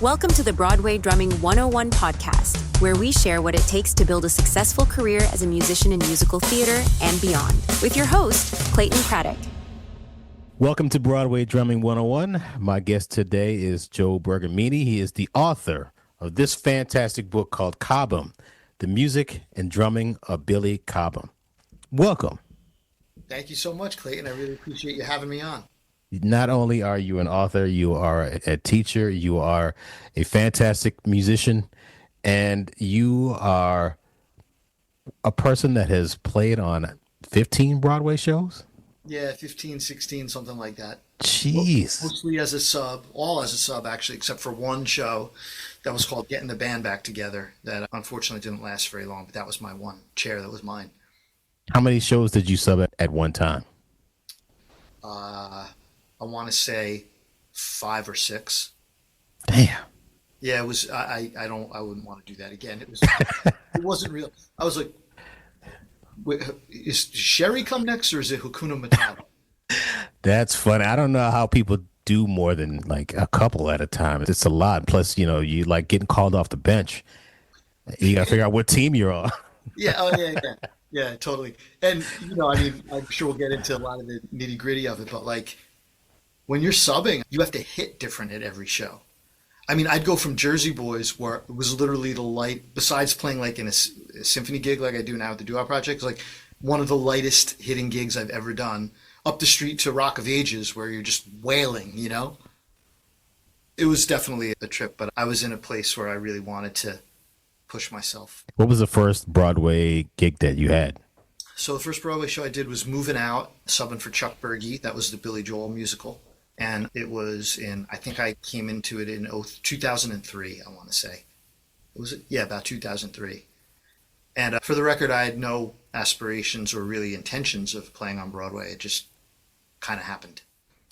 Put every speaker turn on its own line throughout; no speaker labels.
Welcome to the Broadway Drumming 101 podcast, where we share what it takes to build a successful career as a musician in musical theater and beyond, with your host, Clayton Craddock.
Welcome to Broadway Drumming 101. My guest today is Joe Bergamini. He is the author of this fantastic book called Cobham, The Music and Drumming of Billy Cobham. Welcome.
Thank you so much, Clayton. I really appreciate you having me on.
Not only are you an author, you are a teacher, you are a fantastic musician, and you are a person that has played on 15 Broadway shows?
Yeah, 15, 16, something like that.
Jeez.
Mostly as a sub, all as a sub, actually, except for one show that was called Getting the Band Back Together that unfortunately didn't last very long, but that was my one chair. That was mine.
How many shows did you sub at one time?
I want to say 5 or 6.
Damn.
Yeah, it was. I wouldn't want to do that again. It wasn't real. I was like, wait, is Sherry come next or is it Hakuna Matata?
That's funny. I don't know how people do more than like a couple at a time. It's a lot. Plus, you know, you like getting called off the bench. You got to figure out what team you're on.
Yeah. Oh, yeah. Yeah, totally. And, you know, I mean, I'm sure we'll get into a lot of the nitty gritty of it, but like when you're subbing, you have to hit different at every show. I mean, I'd go from Jersey Boys, where it was literally the light, besides playing like in a symphony gig like I do now at the Doo-Wop Project, like one of the lightest hitting gigs I've ever done, up the street to Rock of Ages, where you're just wailing, you know? It was definitely a trip, but I was in a place where I really wanted to push myself.
What was the first Broadway gig that you had?
So the first Broadway show I did was Moving Out, subbing for Chuck Berge. That was the Billy Joel musical. And it was I think I came into it in 2003, I want to say. About 2003. And for the record, I had no aspirations or really intentions of playing on Broadway. It just kind of happened.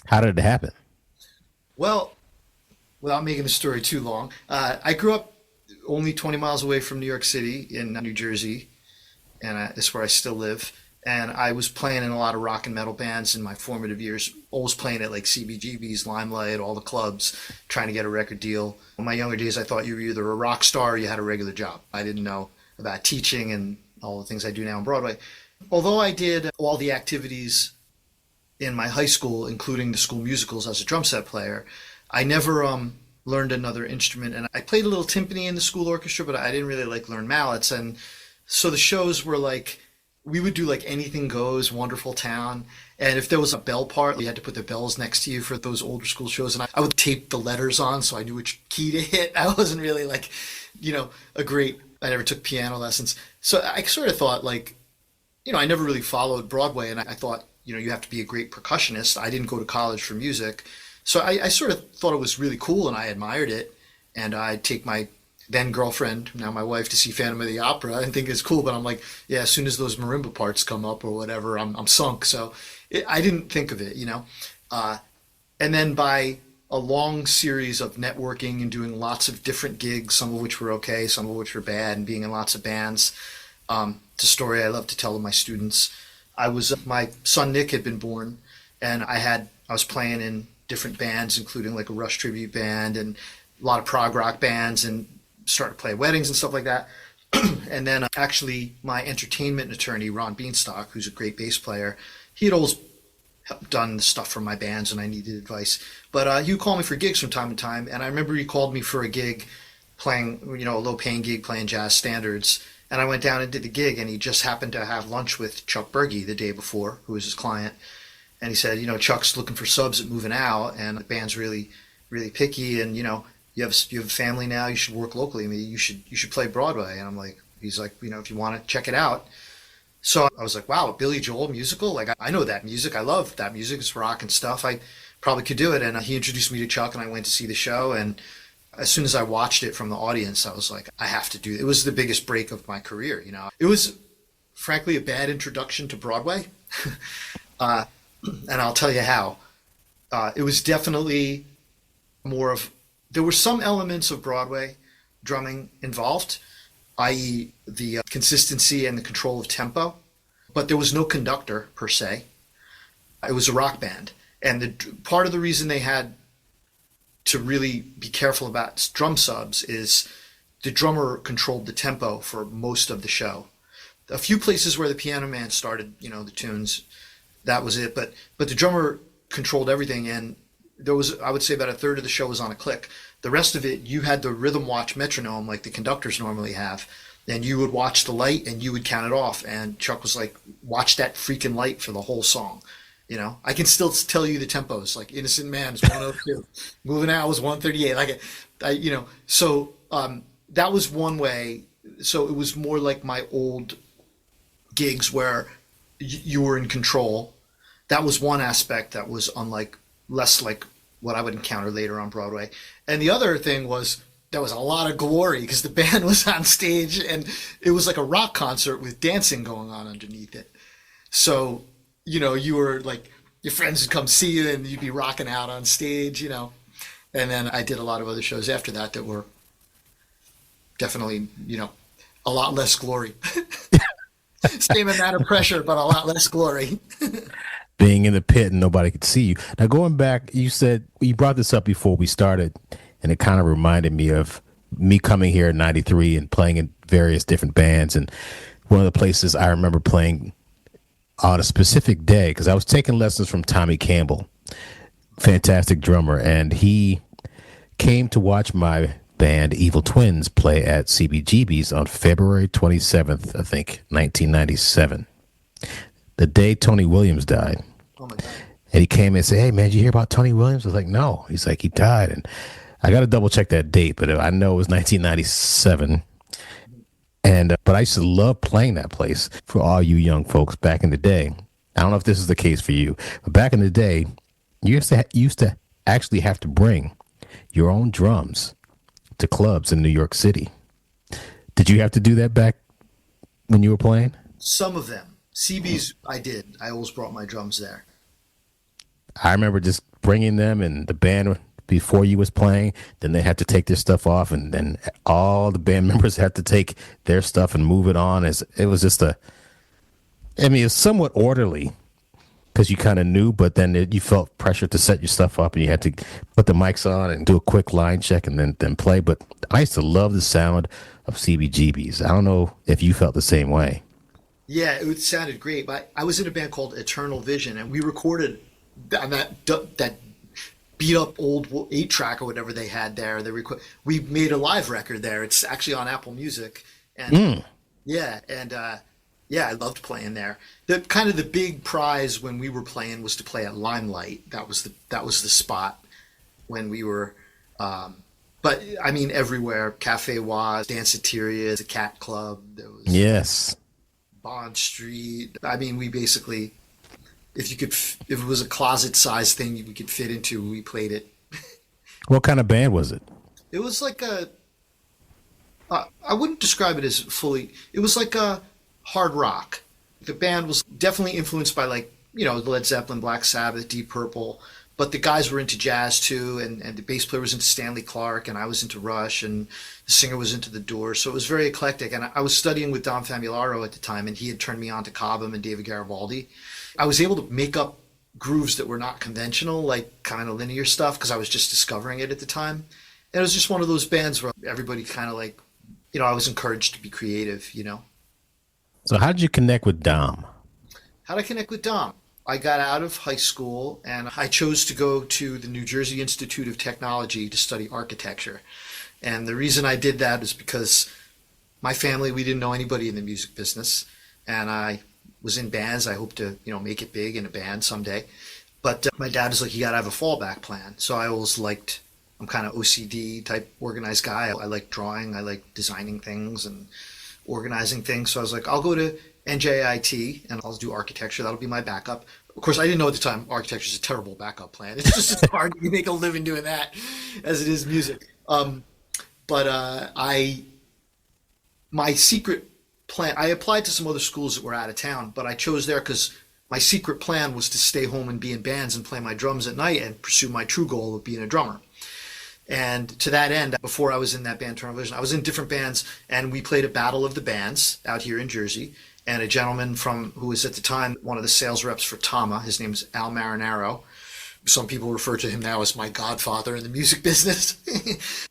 How did it happen?
Well, without making the story too long, I grew up only 20 miles away from New York City in New Jersey, and that's where I still live. And I was playing in a lot of rock and metal bands in my formative years, always playing at like CBGB's, Limelight, all the clubs, trying to get a record deal. In my younger days, I thought you were either a rock star or you had a regular job. I didn't know about teaching and all the things I do now on Broadway. Although I did all the activities in my high school, including the school musicals as a drum set player, I never learned another instrument. And I played a little timpani in the school orchestra, but I didn't really like learn mallets. And so the shows were like, we would do like Anything Goes, Wonderful Town. And if there was a bell part, you had to put the bells next to you for those older school shows. And I would tape the letters on so I knew which key to hit. I wasn't really like, you know, I never took piano lessons. So I sort of thought like, you know, I never really followed Broadway. And I thought, you know, you have to be a great percussionist. I didn't go to college for music. So I sort of thought it was really cool and I admired it. And I'd take my then girlfriend, now my wife, to see Phantom of the Opera and think it's cool. But I'm like, yeah, as soon as those marimba parts come up or whatever, I'm sunk. So I didn't think of it, you know. And then by a long series of networking and doing lots of different gigs, some of which were okay, some of which were bad, and being in lots of bands, it's a story I love to tell to my students. My son Nick had been born, and I was playing in different bands, including like a Rush tribute band and a lot of prog rock bands, and started to play weddings and stuff like that. And then actually my entertainment attorney, Ron Beanstalk, who's a great bass player, he had always done stuff for my bands and I needed advice. But he would call me for gigs from time to time. And I remember he called me for a gig playing, you know, a low paying gig playing jazz standards. And I went down and did the gig, and he just happened to have lunch with Chuck Berge the day before, who was his client. And he said, you know, Chuck's looking for subs at Moving Out, and the band's really, really picky, and, you know, you have a family now, you should work locally. I mean, you should play Broadway. And I'm like, he's like, you know, if you want to check it out. So I was like, wow, a Billy Joel musical? Like, I know that music. I love that music. It's rock and stuff. I probably could do it. And he introduced me to Chuck, and I went to see the show. And as soon as I watched it from the audience, I was like, I have to do it. It was the biggest break of my career, you know. It was, frankly, a bad introduction to Broadway. And I'll tell you how. It was definitely there were some elements of Broadway drumming involved, i.e. the consistency and the control of tempo, but there was no conductor per se. It was a rock band. And part of the reason they had to really be careful about drum subs is the drummer controlled the tempo for most of the show. A few places where the piano man started, the tunes, that was it. But the drummer controlled everything, and there was, I would say, about a third of the show was on a click. The rest of it, you had the rhythm watch metronome like the conductors normally have, and you would watch the light and you would count it off. And Chuck was like, watch that freaking light for the whole song. I can still tell you the tempos, like Innocent Man is 102, Moving Out was 138. So that was one way. So it was more like my old gigs where you were in control. That was one aspect that was less like what I would encounter later on Broadway. And the other thing was there was a lot of glory because the band was on stage and it was like a rock concert with dancing going on underneath it. So, you were like, your friends would come see you and you'd be rocking out on stage, And then I did a lot of other shows after that were definitely, a lot less glory. Same amount of pressure, but a lot less glory.
Being in the pit and nobody could see you. Now, going back, you said you brought this up before we started, and it kind of reminded me of me coming here in '93 and playing in various different bands. And one of the places I remember playing on a specific day, because I was taking lessons from Tommy Campbell, fantastic drummer, and he came to watch my band Evil Twins play at CBGB's on February 27th, I think, 1997. The day Tony Williams died.
Oh my God.
And he came and said, "Hey, man, did you hear about Tony Williams?" I was like, "No." He's like, "He died." And I got to double check that date, but I know it was 1997. And but I used to love playing that place for all you young folks back in the day. I don't know if this is the case for you, but back in the day, you used to actually have to bring your own drums to clubs in New York City. Did you have to do that back when you were playing?
Some of them. CB's, I did. I always brought my drums there.
I remember just bringing them, and the band before you was playing, then they had to take their stuff off, and then all the band members had to take their stuff and move it on. It was just it's somewhat orderly because you kind of knew, but then you felt pressure to set your stuff up, and you had to put the mics on and do a quick line check and then play. But I used to love the sound of CBGBs. I don't know if you felt the same way.
Yeah, it sounded great. But I was in a band called Eternal Vision, and we recorded on that beat up old 8-track or whatever they had there. We made a live record there. It's actually on Apple Music, and I loved playing there. The big prize when we were playing was to play at Limelight. That was the spot when we were. But I mean, everywhere: Cafe Waz, Danceteria, the Cat Club. There was Bond Street. I mean, we basically, if it was a closet-sized thing we could fit into, we played it.
What kind of band was it?
It was like I wouldn't describe it as fully. It was like a hard rock. The band was definitely influenced by Led Zeppelin, Black Sabbath, Deep Purple, but the guys were into jazz too, and the bass player was into Stanley Clarke, and I was into Rush, and the singer was into The Doors, so it was very eclectic. And I was studying with Dom Famularo at the time, and he had turned me on to Cobham and David Garibaldi. I was able to make up grooves that were not conventional, like kind of linear stuff, because I was just discovering it at the time. And it was just one of those bands where everybody kind of I was encouraged to be creative,
So how did you connect with Dom?
How did I connect with Dom? I got out of high school and I chose to go to the New Jersey Institute of Technology to study architecture. And the reason I did that is because my family, we didn't know anybody in the music business. And I was in bands. I hope to, make it big in a band someday. But my dad was like, you got to have a fallback plan. So I always I'm kind of OCD type organized guy. I like drawing. I like designing things and organizing things. So I was like, I'll go to NJIT and I'll do architecture. That'll be my backup. Of course, I didn't know at the time architecture is a terrible backup plan. It's just as hard to make a living doing that as it is music. My secret plan, I applied to some other schools that were out of town, but I chose there because my secret plan was to stay home and be in bands and play my drums at night and pursue my true goal of being a drummer. And to that end, before I was in that band, Eternal Vision, I was in different bands, and we played a battle of the bands out here in Jersey. And a gentleman who was at the time one of the sales reps for Tama, his name's Al Marinaro, Some people refer to him now as my godfather in the music business.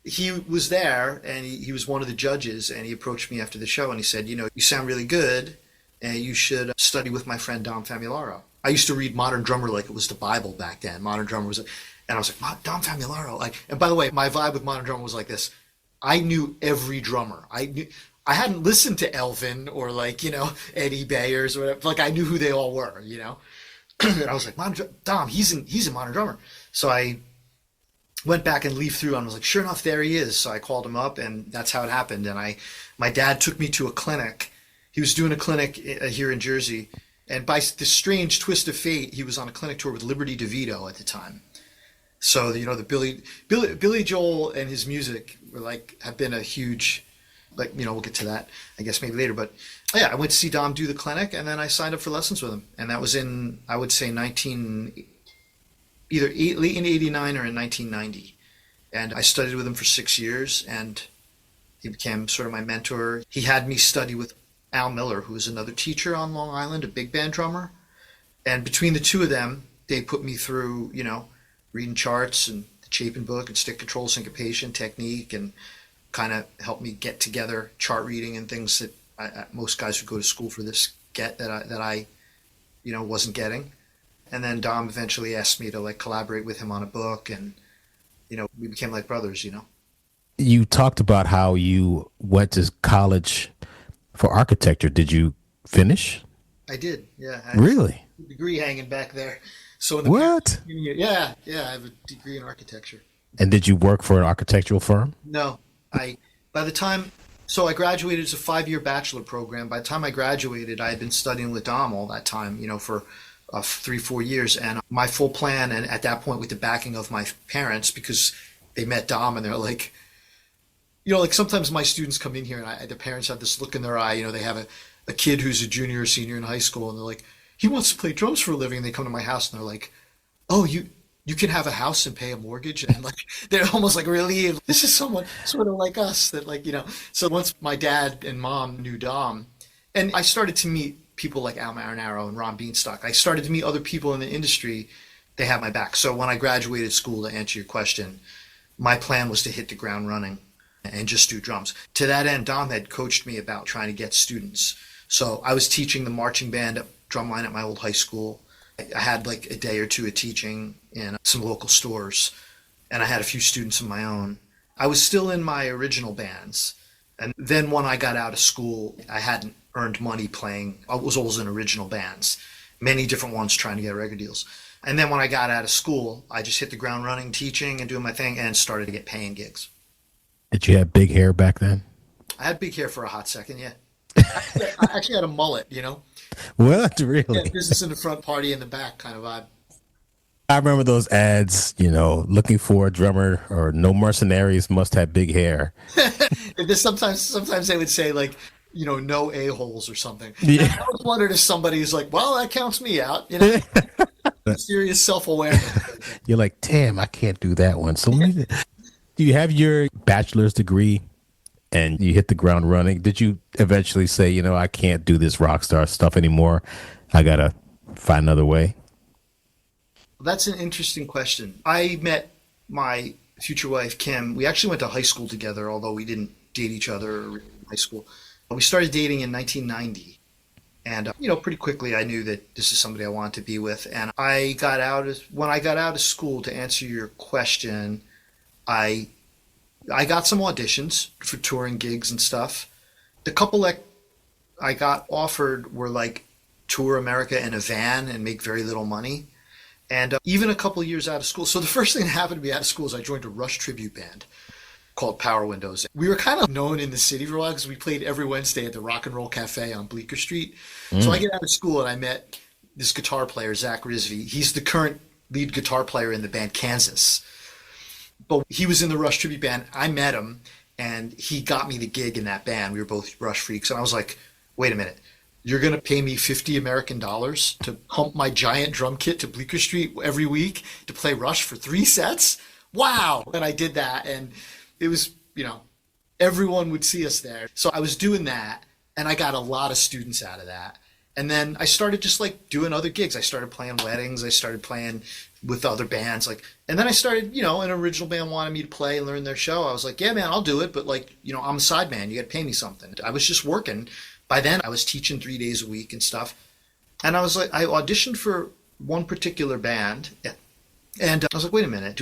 He was there, and he was one of the judges, and he approached me after the show and he said, you sound really good, and you should study with my friend Dom Famularo. I used to read Modern Drummer like it was the Bible back then. Modern Drummer was, and I was like, Dom Famularo. And by the way, my vibe with Modern Drummer was like this. I knew every drummer. I hadn't listened to Elvin or Eddie Bayers or whatever. Like I knew who they all were, And I was like, Dom, he's a Modern Drummer. So I went back and leafed through and was like, sure enough, there he is. So I called him up, and that's how it happened. And my dad took me to a clinic. He was doing a clinic here in Jersey, and by this strange twist of fate, he was on a clinic tour with Liberty DeVito at the time. So the Billy Joel and his music were have been a huge, we'll get to that I guess maybe later. But yeah, I went to see Dom do the clinic, and then I signed up for lessons with him, and that was in, I would say, late in '89 or in 1990. And I studied with him for 6 years, and he became sort of my mentor. He had me study with Al Miller, who was another teacher on Long Island, a big band drummer. And between the two of them, they put me through, reading charts and the Chapin book and stick control, syncopation, technique, and kind of helped me get together chart reading and things that most guys who go to school for this get that I wasn't getting. And then Dom eventually asked me to collaborate with him on a book, and we became like brothers.
You talked about how you went to college for architecture. Did you finish?
I did, yeah.
Really?
A degree hanging back there. So
what?
Yeah, I have a degree in architecture.
And did you work for an architectural firm?
No, I graduated as a 5-year bachelor program. By the time I graduated, I had been studying with Dom all that time, for 3-4 years. And my full plan, and at that point with the backing of my parents, because they met Dom and they're like, sometimes my students come in here and the parents have this look in their eye. They have a kid who's a junior or senior in high school, and they're like, he wants to play drums for a living. And they come to my house and they're like, oh, you can have a house and pay a mortgage. And they're almost like, really? This is someone sort of like us that so once my dad and mom knew Dom, and I started to meet people like Al Marinaro and Ron Beanstalk. I started to meet other people in the industry. They had my back. So when I graduated school, to answer your question, my plan was to hit the ground running and just do drums. To that end, Dom had coached me about trying to get students. So I was teaching the marching band drumline at my old high school. I had a day or two of teaching in some local stores, and I had a few students of my own. I was still in my original bands, and then when I got out of school, I hadn't earned money playing. I was always in original bands, many different ones trying to get record deals. And then when I got out of school, I just hit the ground running, teaching and doing my thing, and started to get paying gigs.
Did you have big hair back then?
I had big hair for a hot second, yeah. I actually had a mullet,
What? Really?
Yeah, business in the front, party in the back kind of vibe.
I remember those ads, looking for a drummer, or no mercenaries must have big hair.
Sometimes they would say no a-holes or something.
Yeah.
I always wondered if somebody's like, well, that counts me out, Serious self-awareness.
You're like, damn, I can't do that one. So do you have your bachelor's degree and you hit the ground running? Did you eventually say, I can't do this rock star stuff anymore, I gotta find another way?
That's an interesting question. I met my future wife, Kim. We actually went to high school together, although we didn't date each other in high school. We started dating in 1990. And, pretty quickly I knew that this is somebody I wanted to be with. And when I got out of school, to answer your question, I got some auditions for touring gigs and stuff. The couple that I got offered were tour America in a van and make very little money. And even a couple of years out of school. So the first thing that happened to me out of school is I joined a Rush tribute band called Power Windows. We were kind of known in the city for a while because we played every Wednesday at the Rock and Roll Cafe on Bleecker Street. So I get out of school and I met this guitar player, Zach Rizvi. He's the current lead guitar player in the band Kansas. But he was in the Rush tribute band. I met him and he got me the gig in that band. We were both Rush freaks. And I was like, wait a minute. You're going to pay me $50 American to hump my giant drum kit to Bleecker Street every week to play Rush for 3 sets? Wow. And I did that. And it was, everyone would see us there. So I was doing that, and I got a lot of students out of that. And then I started just like doing other gigs. I started playing weddings. I started playing with other bands. Like, and then I started, an original band wanted me to play and learn their show. I was like, yeah, man, I'll do it. But like, I'm a side man. You got to pay me something. I was just working. By then I was teaching 3 days a week and stuff. And I was like, I auditioned for one particular band. And I was like, wait a minute,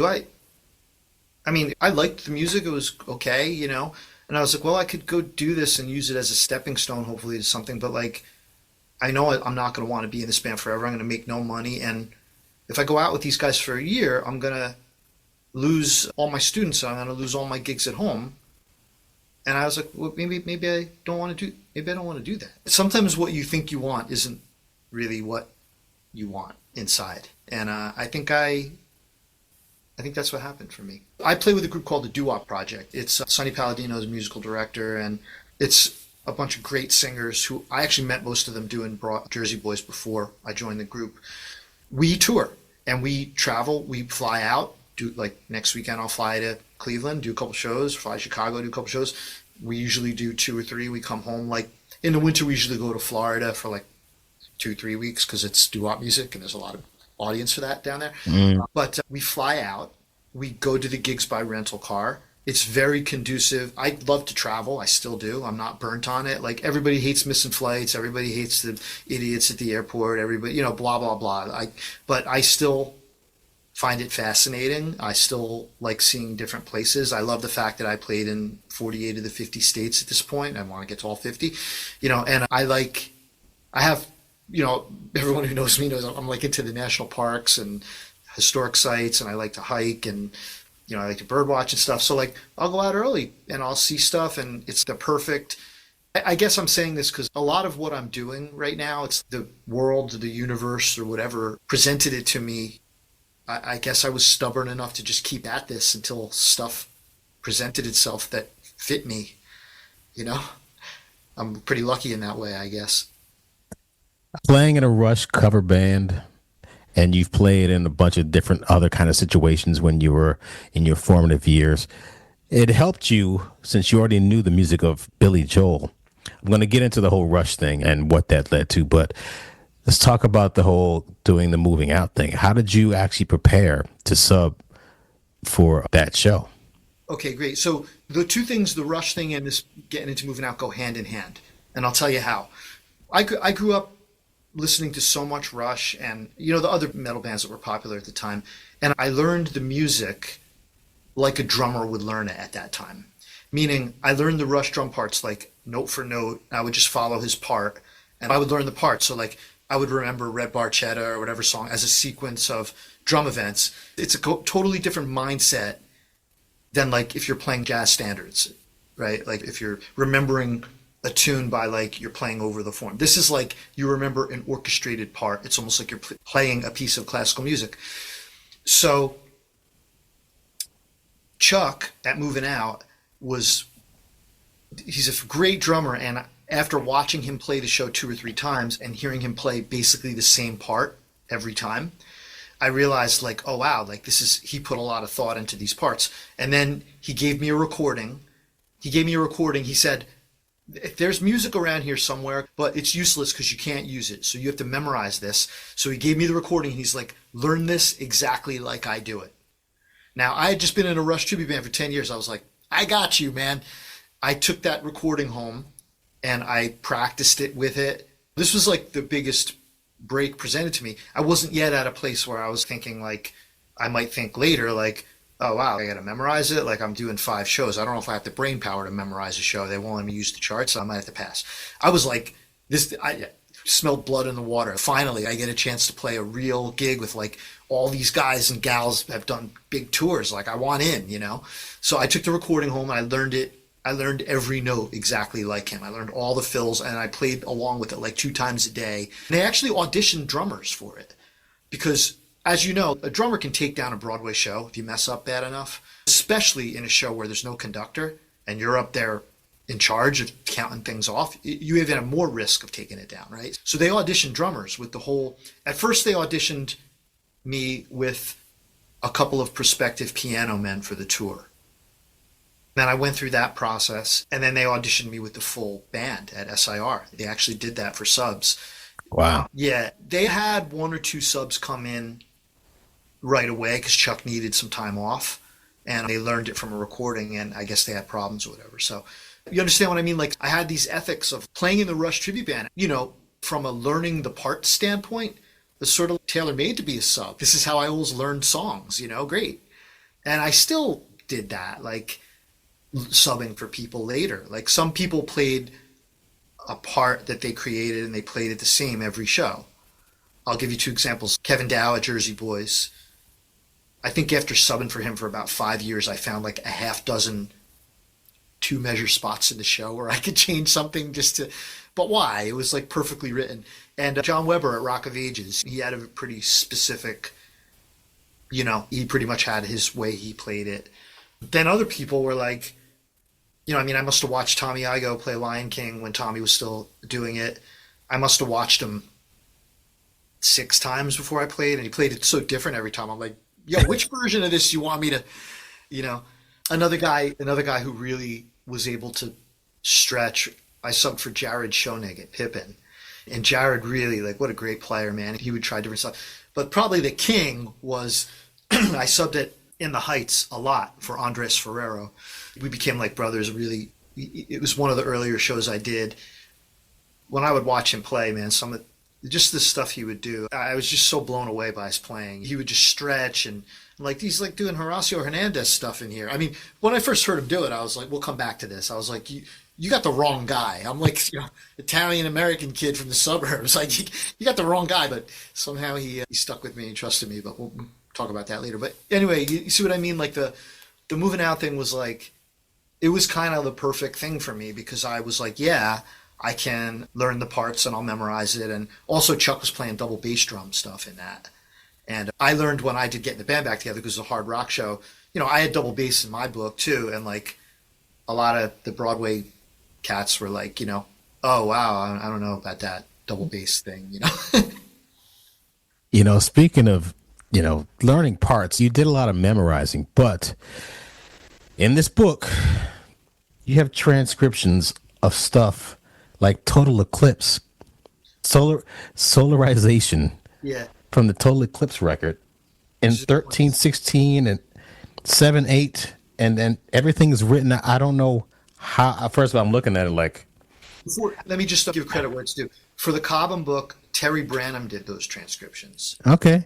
I liked the music. It was okay, And I was like, well, I could go do this and use it as a stepping stone, hopefully, to something. But like, I know I'm not going to want to be in this band forever. I'm going to make no money. And if I go out with these guys for a year, I'm going to lose all my students. I'm going to lose all my gigs at home. And I was like, well, maybe I don't want to do that. Sometimes what you think you want isn't really what you want inside. And I think that's what happened for me. I play with a group called the Doo-Wop Project. It's Sonny Palladino's musical director, and it's a bunch of great singers who I actually met most of them doing Jersey Boys before I joined the group. We tour and we travel. We fly out. Like next weekend, I'll fly to Cleveland, do a couple shows. Fly to Chicago, do a couple shows. We usually do 2 or 3. We come home. Like in the winter, we usually go to Florida for like 2-3 weeks because it's doo-wop music and there's a lot of audience for that down there. But we fly out. We go to the gigs by rental car. It's very conducive. I love to travel. I still do. I'm not burnt on it. Like everybody hates missing flights. Everybody hates the idiots at the airport. Everybody, blah, blah, blah. But I still find it fascinating. I still like seeing different places. I love the fact that I played in 48 of the 50 states at this point. I want to get to all 50, and I have, everyone who knows me knows I'm like into the national parks and historic sites, and I like to hike, and I like to bird watch and stuff. So like I'll go out early and I'll see stuff, and it's the perfect. I guess I'm saying this because a lot of what I'm doing right now, it's the world, the universe, or whatever presented it to me. I guess I was stubborn enough to just keep at this until stuff presented itself that fit me. I'm pretty lucky in that way, I guess.
Playing in a Rush cover band, and you've played in a bunch of different other kind of situations when you were in your formative years. It helped you since you already knew the music of Billy Joel. I'm going to get into the whole Rush thing and what that led to, but let's talk about the whole doing the moving out thing. How did you actually prepare to sub for that show?
Okay, great. So the two things, the Rush thing and this getting into moving out, go hand in hand. And I'll tell you how. I grew up listening to so much Rush and, the other metal bands that were popular at the time. And I learned the music like a drummer would learn it at that time. Meaning I learned the Rush drum parts like note for note. I would just follow his part and I would learn the parts. So like I would remember Red Barchetta or whatever song as a sequence of drum events. It's a totally different mindset than like if you're playing jazz standards, right? Like if you're remembering a tune by like you're playing over the form. This is like you remember an orchestrated part. It's almost like you're playing a piece of classical music. So Chuck at Moving Out he's a great drummer, and after watching him play the show 2 or 3 times and hearing him play basically the same part every time, I realized like, oh wow, like he put a lot of thought into these parts. And then he gave me a recording. He said, if there's music around here somewhere, but it's useless because you can't use it. So you have to memorize this. So he gave me the recording and he's like, learn this exactly like I do it. Now I had just been in a Rush tribute band for 10 years. I was like, I got you, man. I took that recording home and I practiced it with it. This was like the biggest break presented to me. I wasn't yet at a place where I was thinking like, I might think later like, oh wow, I gotta memorize it. Like I'm doing 5 shows. I don't know if I have the brain power to memorize a show. They won't let me use the charts, so I might have to pass. I was like, I smelled blood in the water. Finally, I get a chance to play a real gig with like all these guys and gals have done big tours. Like I want in, So I took the recording home and I learned it. I learned every note exactly like him. I learned all the fills and I played along with it like 2 times a day. And they actually auditioned drummers for it because, as you know, a drummer can take down a Broadway show if you mess up bad enough, especially in a show where there's no conductor and you're up there in charge of counting things off. You even have more risk of taking it down, right? So they auditioned drummers with at first they auditioned me with a couple of prospective piano men for the tour. Then I went through that process, and then they auditioned me with the full band at SIR. They actually did that for subs.
Wow.
Yeah, they had one or two subs come in right away because Chuck needed some time off, and they learned it from a recording, and I guess they had problems or whatever. So you understand what I mean? Like I had these ethics of playing in the Rush tribute band, from a learning the part standpoint, was sort of tailor made to be a sub. This is how I always learned songs, great. And I still did that, like subbing for people later. Like some people played a part that they created and they played it the same every show. I'll give you two examples. Kevin Dow at Jersey Boys. I think after subbing for him for about 5 years, I found like a half dozen two measure spots in the show where I could change something but why? It was like perfectly written. And John Weber at Rock of Ages, he had a pretty specific, he pretty much had his way he played it. Then other people were like, I must have watched Tommy Igoe play Lion King when Tommy was still doing it. I must have watched him 6 times before I played, and he played it so different every time. I'm like, yo, which version of this you want me to, another guy who really was able to stretch. I subbed for Jared Schoenig at Pippin, and Jared really, like, what a great player, man. He would try different stuff. But probably the king was, I subbed it In the Heights a lot for Andres Ferrero. We became like brothers, really. It was one of the earlier shows I did. When I would watch him play, man, just the stuff he would do, I was just so blown away by his playing. He would just stretch, and like he's like doing Horacio Hernandez stuff in here. I mean, when I first heard him do it, I was like, we'll come back to this. I was like, you got the wrong guy. I'm like, Italian American kid from the suburbs. Like, you got the wrong guy, but somehow he stuck with me and trusted me. But we'll talk about that later. But anyway, you see what I mean? Like the moving out thing was like, it was kind of the perfect thing for me because I was like, yeah, I can learn the parts and I'll memorize it. And also Chuck was playing double bass drum stuff in that. And I learned when I did get the band back together because it was a hard rock show, I had double bass in my book too. And like a lot of the Broadway cats were like, oh, wow, I don't know about that double bass thing,
Speaking of, learning parts, you did a lot of memorizing, but in this book, you have transcriptions of stuff like Total Eclipse, solarization
Yeah.
from the Total Eclipse record in 1316 and 7/8, and then everything is written. I don't know how. First of all, I'm looking at it like.
Let me just give credit where it's due. For the Cobham book, Terry Branham did those transcriptions.
Okay.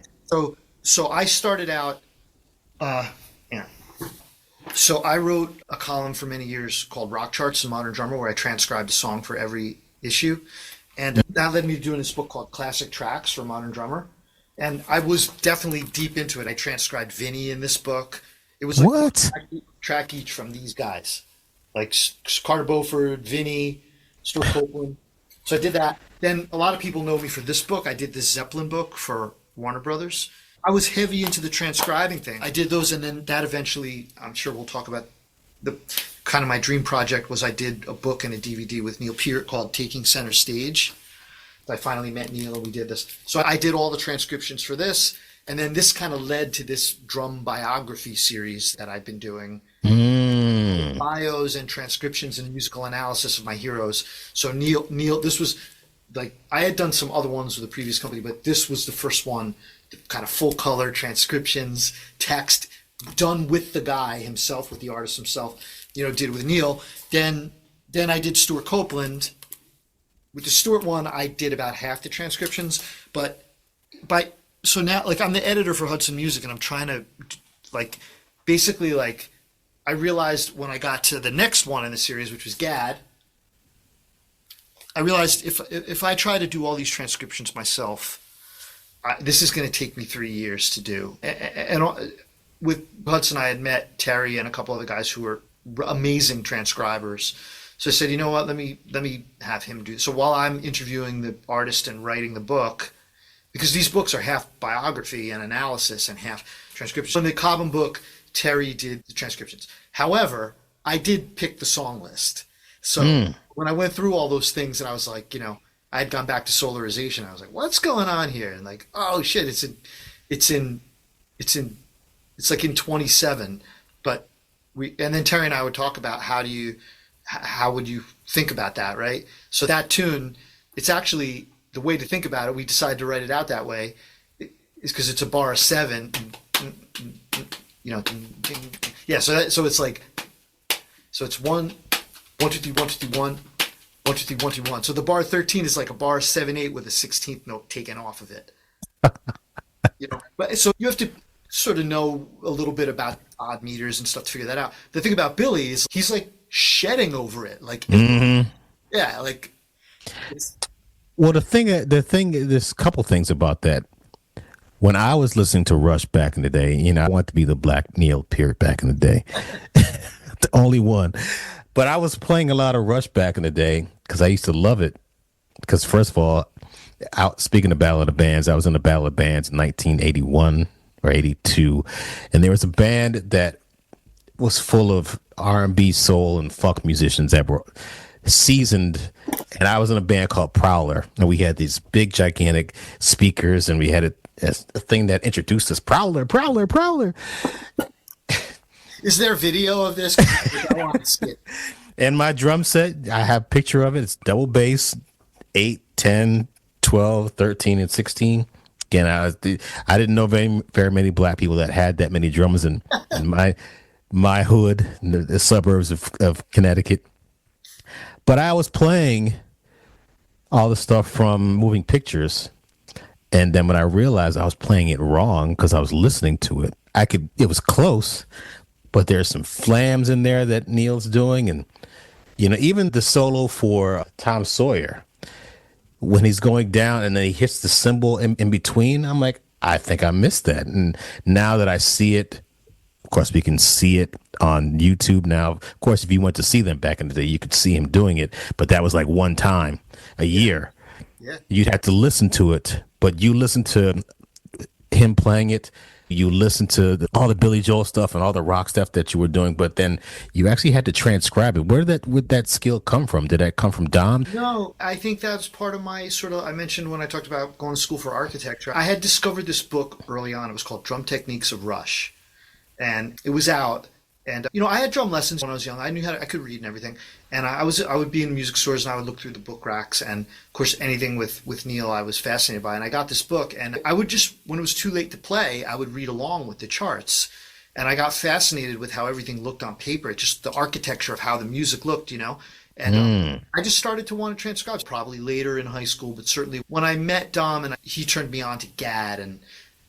So I started out, yeah. So I wrote a column for many years called Rock Charts and Modern Drummer, where I transcribed a song for every issue. And that led me to doing this book called Classic Tracks for Modern Drummer. And I was definitely deep into it. I transcribed Vinny in this book. It was like
what?
Track each from these guys, like Carter Beauford, Vinny, Stuart Copeland. So I did that. Then a lot of people know me for this book. I did this Zeppelin book for Warner Brothers. I was heavy into the transcribing thing. I did those, and then that eventually, I'm sure we'll talk about the kind of my dream project was I did a book and a DVD with Neil Peart called Taking Center Stage. I finally met Neil and we did this. So I did all the transcriptions for this, and then this kind of led to this drum biography series that I've been doing. Bios and transcriptions and musical analysis of my heroes. So Neil, this was like, I had done some other ones with the previous company, but this was the first one, kind of full color transcriptions, text, done with the guy himself, with the artist himself, did with Neil. Then I did Stuart Copeland. With the Stuart one, I did about half the transcriptions, so now, like, I'm the editor for Hudson Music, and I'm trying to, like, basically, like, I realized when I got to the next one in the series, which was Gad, I realized if I try to do all these transcriptions myself, this is going to take me 3 years to do. And with Hudson, I had met Terry and a couple other guys who were amazing transcribers. So I said, you know what, let me have him do. So while I'm interviewing the artist and writing the book, because these books are half biography and analysis and half transcription. So in the Cobham book, Terry did the transcriptions. However, I did pick the song list. So when I went through all those things, and I was like, I had gone back to solarization. I was like, what's going on here? And like, oh shit, it's like in 27. But and then Terry and I would talk about how would you think about that, right? So that tune, it's actually the way to think about it, we decided to write it out that way, is because it's a bar of 7. You know, yeah. So it's like, so it's 1, 1, 2, 3, 1, 2, 3, 1, 1, 2, 3, 1, 2, 1. So the bar 13 is like a bar 7/8 with a 16th note taken off of it. You know, but so you have to sort of know a little bit about odd meters and stuff to figure that out. The thing about Billy is he's like shedding over it, like yeah, like.
Well, there's a couple things about that. When I was listening to Rush back in the day, you know, I wanted to be the Black Neil Peart back in the day, the only one. But I was playing a lot of Rush back in the day because I used to love it. Because first of all, speaking of Ballad of Bands, I was in the Ballad of Bands in 1981 or 82, and there was a band that was full of R&B, soul, and funk musicians that were seasoned. And I was in a band called Prowler, and we had these big, gigantic speakers, and we had a thing that introduced us, Prowler, Prowler, Prowler.
Is there video of this? I want to see it.
And my drum set, I have a picture of it. It's double bass, 8, 10, 12, 13, and 16. Again, I didn't know very many black people that had that many drums in my hood, in the suburbs of Connecticut. But I was playing all the stuff from Moving Pictures. And then when I realized I was playing it wrong because I was listening to it, it was close, but there's some flams in there that Neil's doing. And, you know, even the solo for Tom Sawyer, when he's going down and then he hits the cymbal in between, I'm like, I think I missed that. And now that I see it, of course, we can see it on YouTube now. Of course, if you went to see them back in the day, you could see him doing it. But that was like one time a year.
Yeah.
You'd have to listen to it. But you listen to him playing it. You listen to all the Billy Joel stuff and all the rock stuff that you were doing. But then you actually had to transcribe it. Would that skill come from? Did that come from Dom?
No, I think that's part of my I mentioned when I talked about going to school for architecture. I had discovered this book early on. It was called Drum Techniques of Rush. And it was out. And, you know, I had drum lessons when I was young. I knew I could read and everything. And I would be in music stores and I would look through the book racks. And, of course, anything with Neil I was fascinated by. And I got this book. And I would just, when it was too late to play, I would read along with the charts. And I got fascinated with how everything looked on paper. Just the architecture of how the music looked, you know. And I just started to want to transcribe, probably later in high school. But certainly when I met Dom and he turned me on to Gadd and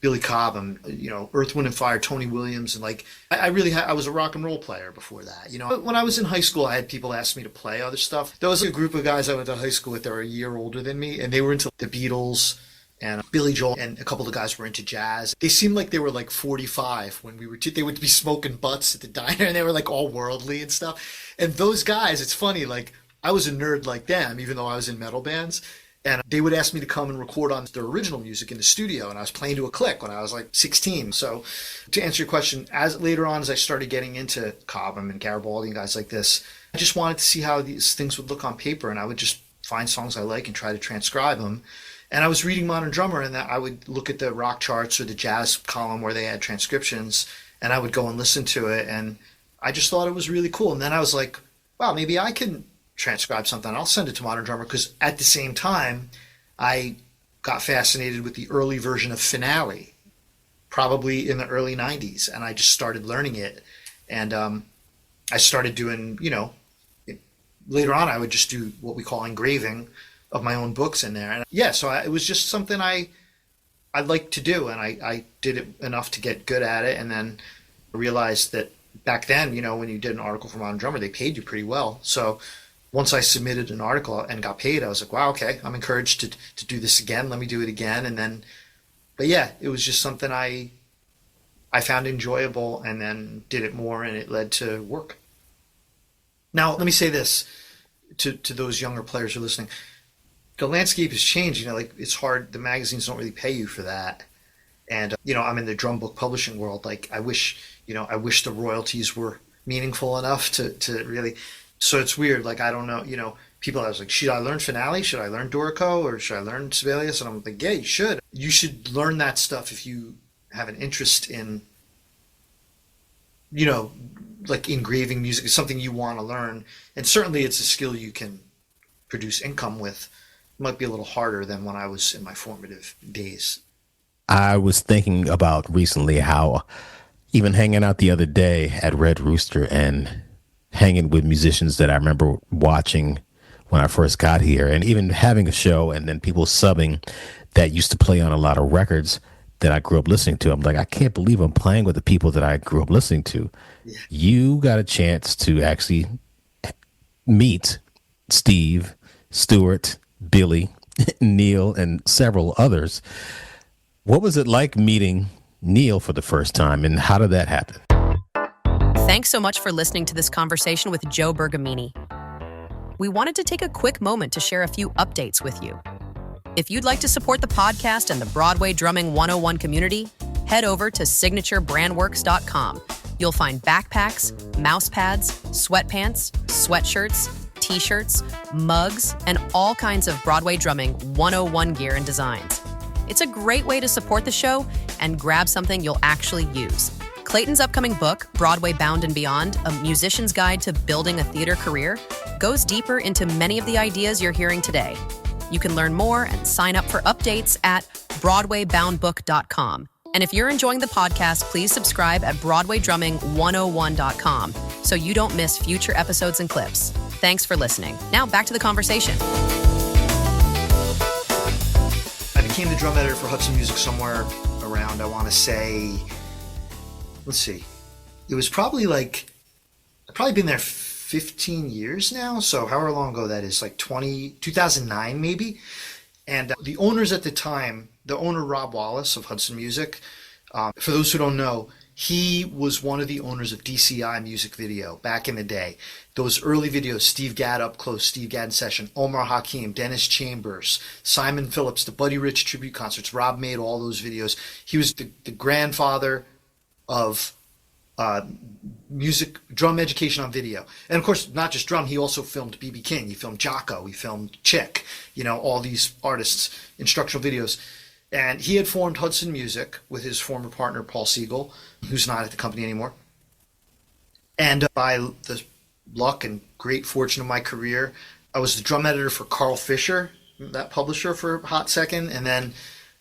Billy Cobb and, you know, Earth, Wind and Fire, Tony Williams, and like I was a rock and roll player before that. You know, when I was in high school, I had people ask me to play other stuff. There was a group of guys I went to high school with that were a year older than me, and they were into the Beatles and Billy Joel, and a couple of the guys were into jazz. They seemed like they were like 45 when they would be smoking butts at the diner, and they were like all worldly and stuff. And those guys, it's funny, like I was a nerd like them, even though I was in metal bands. And they would ask me to come and record on their original music in the studio. And I was playing to a click when I was like 16. So to answer your question, later on as I started getting into Cobham and Garibaldi and guys like this, I just wanted to see how these things would look on paper. And I would just find songs I like and try to transcribe them. And I was reading Modern Drummer, and I would look at the rock charts or the jazz column where they had transcriptions. And I would go and listen to it. And I just thought it was really cool. And then I was like, wow, maybe I can transcribe something. I'll send it to Modern Drummer, because at the same time I got fascinated with the early version of Finale, probably in the early 90s, and I just started learning it. And I started doing, you know, later on I would just do what we call engraving of my own books in there. And yeah, so it was just something I liked to do, and I did it enough to get good at it. And then I realized that back then, you know, when you did an article for Modern Drummer, they paid you pretty well. So once I submitted an article and got paid, I was like, wow, okay, I'm encouraged to do this again. Let me do it again. And then, but yeah, it was just something I found enjoyable, and then did it more, and it led to work. Now, let me say this to those younger players who are listening. The landscape has changed. You know, like it's hard. The magazines don't really pay you for that. And, you know, I'm in the drum book publishing world. Like I wish the royalties were meaningful enough to really. So it's weird. Like, I don't know, you know, people I was like, should I learn Finale? Should I learn Dorico? Or should I learn Sibelius? And I'm like, yeah, you should. You should learn that stuff if you have an interest in, you know, like engraving music is something you want to learn. And certainly it's a skill you can produce income with. might be a little harder than when I was in my formative days.
I was thinking about recently how even hanging out the other day at Red Rooster and hanging with musicians that I remember watching when I first got here, and even having a show and then people subbing that used to play on a lot of records that I grew up listening to. I'm like, I can't believe I'm playing with the people that I grew up listening to.
Yeah.
You got a chance to actually meet Steve, Stuart, Billy, Neil, and several others. What was it like meeting Neil for the first time, and how did that happen?
Thanks so much for listening to this conversation with Joe Bergamini. We wanted to take a quick moment to share a few updates with you. If you'd like to support the podcast and the Broadway Drumming 101 community, head over to signaturebrandworks.com. You'll find backpacks, mouse pads, sweatpants, sweatshirts, t-shirts, mugs, and all kinds of Broadway Drumming 101 gear and designs. It's a great way to support the show and grab something you'll actually use. Clayton's upcoming book, Broadway Bound and Beyond, A Musician's Guide to Building a Theater Career, goes deeper into many of the ideas you're hearing today. You can learn more and sign up for updates at BroadwayBoundBook.com. And if you're enjoying the podcast, please subscribe at BroadwayDrumming101.com so you don't miss future episodes and clips. Thanks for listening. Now back to the conversation.
I became the drum editor for Hudson Music somewhere around, I want to say, let's see, it was probably like, I've probably been there 15 years now, so however long ago that is, like 2009 maybe. And the owners at the time, the owner Rob Wallace of Hudson Music, for those who don't know, he was one of the owners of DCI Music Video back in the day. Those early videos, Steve Gadd Up Close, Steve Gadd in Session, Omar Hakim, Dennis Chambers, Simon Phillips, the Buddy Rich tribute concerts. Rob made all those videos. He was the grandfather of music, drum education on video. And of course, not just drum, he also filmed B.B. King, he filmed Jocko, he filmed Chick, all these artists, instructional videos. And he had formed Hudson Music with his former partner, Paul Siegel, who's not at the company anymore. And by the luck and great fortune of my career, I was the drum editor for Carl Fisher, that publisher, for a hot second. And then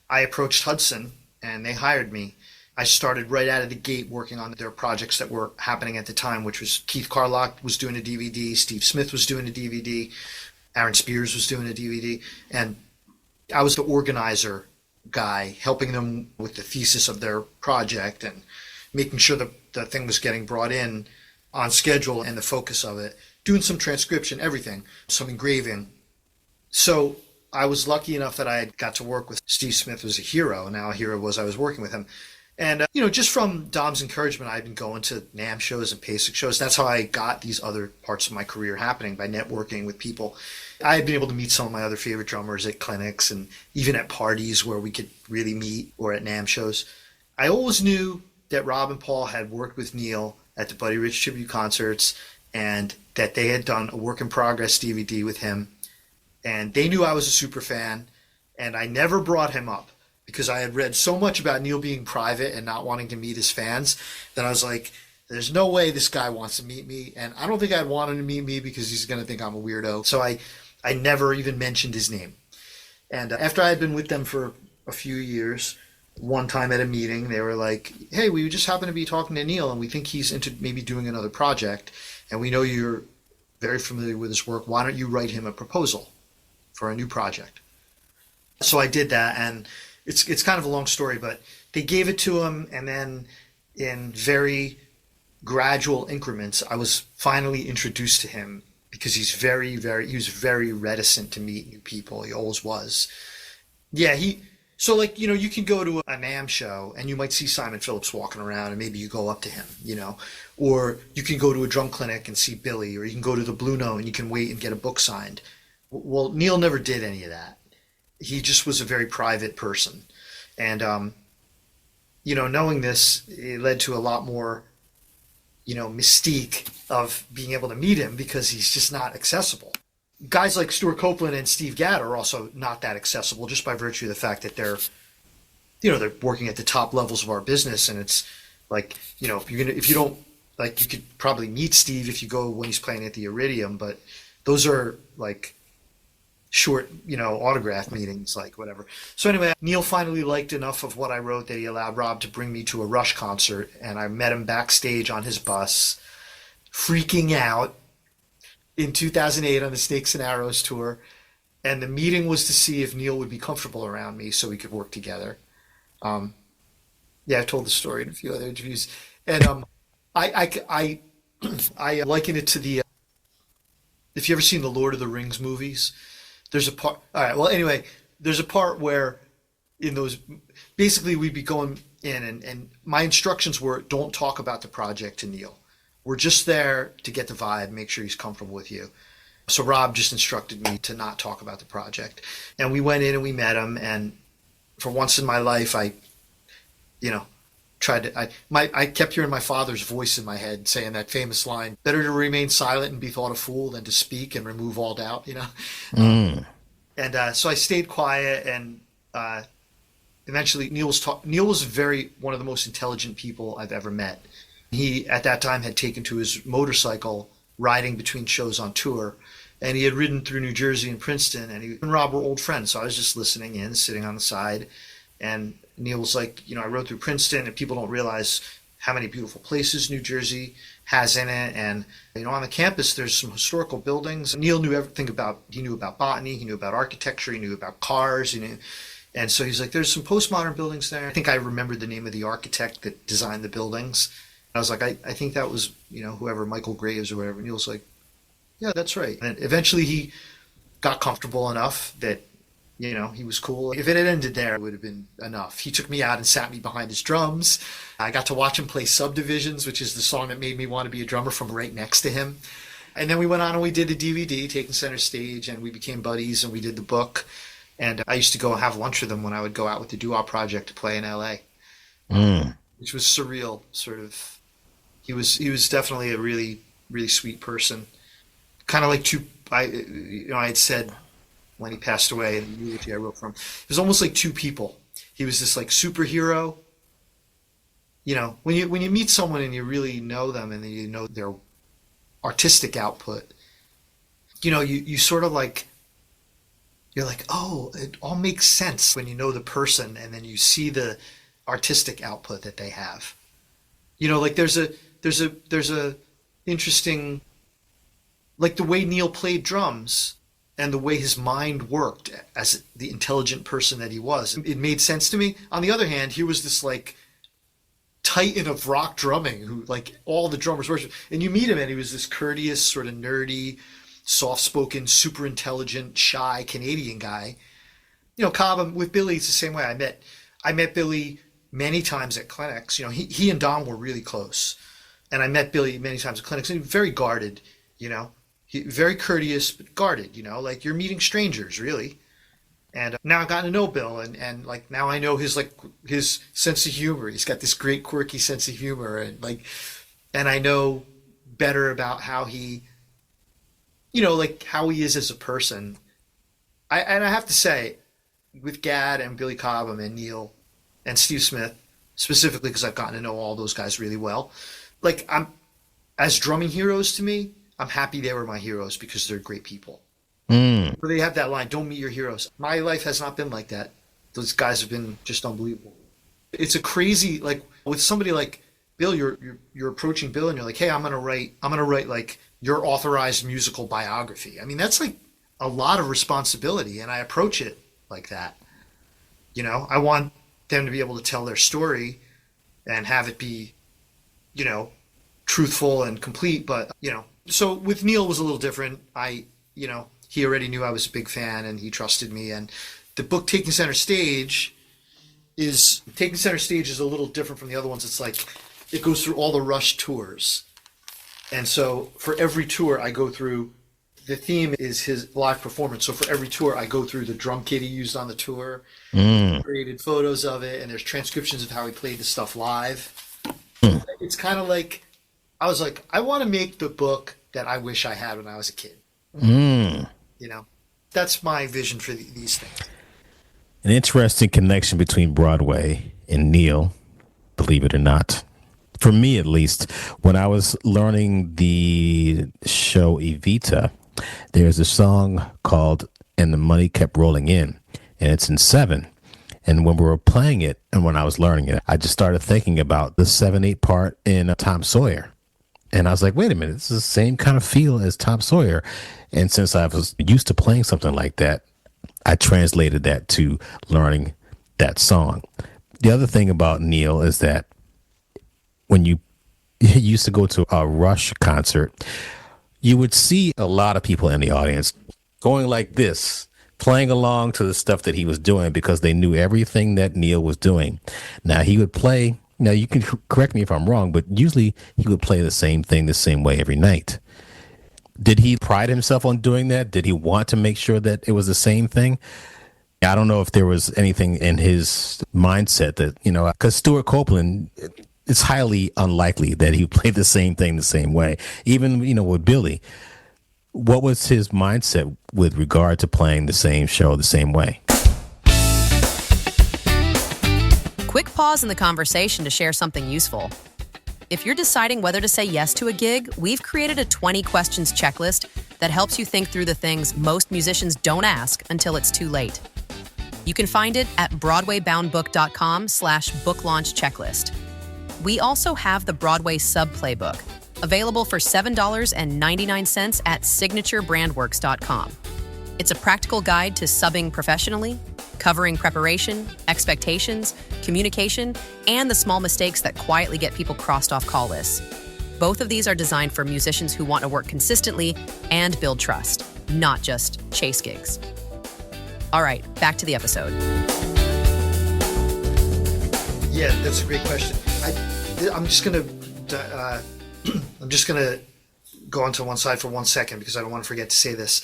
I approached Hudson and they hired me. I started right out of the gate working on their projects that were happening at the time, which was Keith Carlock was doing a DVD, Steve Smith was doing a DVD, Aaron Spears was doing a DVD, and I was the organizer guy, helping them with the thesis of their project and making sure that the thing was getting brought in on schedule and the focus of it, doing some transcription, everything, some engraving. So I was lucky enough that I got to work with Steve Smith, who was a hero. Now a hero was I was working with him. And, just from Dom's encouragement, I've been going to NAMM shows and PASIC shows. That's how I got these other parts of my career happening, by networking with people. I had been able to meet some of my other favorite drummers at clinics and even at parties where we could really meet, or at NAMM shows. I always knew that Rob and Paul had worked with Neil at the Buddy Rich tribute concerts and that they had done a work in progress DVD with him. And they knew I was a super fan, and I never brought him up, because I had read so much about Neil being private and not wanting to meet his fans that I was like, there's no way this guy wants to meet me. And I don't think I'd want him to meet me because he's going to think I'm a weirdo. So I never even mentioned his name. And after I had been with them for a few years, one time at a meeting, they were like, hey, we just happen to be talking to Neil and we think he's into maybe doing another project. And we know you're very familiar with his work. Why don't you write him a proposal for a new project? So I did that, and it's kind of a long story, but they gave it to him, and then in very gradual increments, I was finally introduced to him, because he was very reticent to meet new people. He always was. Yeah, you can go to a NAMM show and you might see Simon Phillips walking around and maybe you go up to him, or you can go to a drum clinic and see Billy, or you can go to the Blue Note and you can wait and get a book signed. Well, Neil never did any of that. He just was a very private person. And, knowing this, it led to a lot more, mystique of being able to meet him, because he's just not accessible. Guys like Stuart Copeland and Steve Gadd are also not that accessible, just by virtue of the fact that they're working at the top levels of our business. And it's like, if you don't, like, you could probably meet Steve if you go when he's playing at the Iridium, but those are like short, autograph meetings, like whatever. So anyway, Neil finally liked enough of what I wrote that he allowed Rob to bring me to a Rush concert, and I met him backstage on his bus, freaking out in 2008 on the Snakes and Arrows tour. And the meeting was to see if Neil would be comfortable around me so we could work together. Yeah, I've told the story in a few other interviews. And I liken it to if you ever seen the Lord of the Rings movies, there's a part, all right, well, anyway, there's a part where in those, basically we'd be going in and my instructions were, don't talk about the project to Neil. We're just there to get the vibe, make sure he's comfortable with you. So Rob just instructed me to not talk about the project. And we went in and we met him, and for once in my life, I kept hearing my father's voice in my head saying that famous line, better to remain silent and be thought a fool than to speak and remove all doubt, And so I stayed quiet, and eventually Neil was one of the most intelligent people I've ever met. He, at that time, had taken to his motorcycle riding between shows on tour, and he had ridden through New Jersey and Princeton, and he and Rob were old friends, so I was just listening in, sitting on the side, and Neil was like, I rode through Princeton, and people don't realize how many beautiful places New Jersey has in it. And, on the campus, there's some historical buildings. Neil knew everything he knew about botany, he knew about architecture, he knew about cars, and so he's like, there's some postmodern buildings there. I think I remembered the name of the architect that designed the buildings. And I was like, I think that was, whoever, Michael Graves or whatever. Neil's like, yeah, that's right. And eventually he got comfortable enough that, he was cool. If it had ended there, it would have been enough. He took me out and sat me behind his drums. I got to watch him play Subdivisions, which is the song that made me want to be a drummer, from right next to him. And then we went on and we did the DVD, Taking Center Stage, and we became buddies, and we did the book. And I used to go have lunch with him when I would go out with the Doo-Wop Project to play in LA, which was surreal, sort of. He was definitely a really, really sweet person. Kind of like I had said when he passed away in the eulogy I wrote for him, it was almost like two people. He was this like superhero. When you meet someone and you really know them and you know their artistic output, you sort of like, you're like, oh, it all makes sense when you know the person and then you see the artistic output that they have. Like there's a interesting, like the way Neil played drums and the way his mind worked as the intelligent person that he was. It made sense to me. On the other hand, he was this like titan of rock drumming who like all the drummers worship. And you meet him and he was this courteous, sort of nerdy, soft-spoken, super intelligent, shy Canadian guy. Cobb, with Billy, it's the same way. I met Billy many times at clinics. He and Dom were really close. And I met Billy many times at clinics, and he was very guarded, very courteous, but guarded, like you're meeting strangers, really. And now I've gotten to know Bill, and like now I know his sense of humor. He's got this great quirky sense of humor, and I know better about how he, how he is as a person. I have to say, with Gad and Billy Cobham and Neil and Steve Smith, specifically because I've gotten to know all those guys really well, like as drumming heroes to me, I'm happy they were my heroes because they're great people. Where they have that line, don't meet your heroes. My life has not been like that. Those guys have been just unbelievable. It's a crazy, like with somebody like Bill, you're approaching Bill and you're like, hey, I'm gonna write like your authorized musical biography. I mean, that's like a lot of responsibility, and I approach it like that. I want them to be able to tell their story and have it be, truthful and complete, but so with Neil it was a little different. He already knew I was a big fan and he trusted me. And the book Taking Center Stage is a little different from the other ones. It's like it goes through all the Rush tours, and so for every tour I go through, the theme is his live performance. So for every tour I go through the drum kit he used on the tour, created photos of it, and there's transcriptions of how he played the stuff live. It's kind of like, I was like, I want to make the book that I wish I had when I was a kid. That's my vision for these things.
An interesting connection between Broadway and Neil, believe it or not. For me, at least, when I was learning the show Evita, there's a song called and the money kept rolling in, and it's in 7. And when we were playing it and when I was learning it, I just started thinking about the 7/8 part in Tom Sawyer. And I was like, wait a minute, this is the same kind of feel as Tom Sawyer. And since I was used to playing something like that, I translated that to learning that song. The other thing about Neil is that when you used to go to a Rush concert, you would see a lot of people in the audience going like this, playing along to the stuff that he was doing because they knew everything that Neil was doing. Now he would play, now you can correct me if I'm wrong, but usually he would play the same thing the same way every night. Did he pride himself on doing that? Did he want to make sure that it was the same thing? I don't know if there was anything in his mindset that, because Stuart Copeland, it's highly unlikely that he played the same thing the same way. Even, with Billy, what was his mindset with regard to playing the same show the same way?
Quick pause in the conversation to share something useful. If you're deciding whether to say yes to a gig, we've created a 20 questions checklist that helps you think through the things most musicians don't ask until it's too late. You can find it at broadwayboundbook.com/book launch checklist. We also have the Broadway Sub Playbook, available for $7.99 at signaturebrandworks.com. It's a practical guide to subbing professionally, covering preparation, expectations, communication, and the small mistakes that quietly get people crossed off call lists. Both of these are designed for musicians who want to work consistently and build trust, not just chase gigs. All right, back to the episode.
Yeah, that's a great question. I'm just gonna go onto one side for 1 second because I don't want to forget to say this.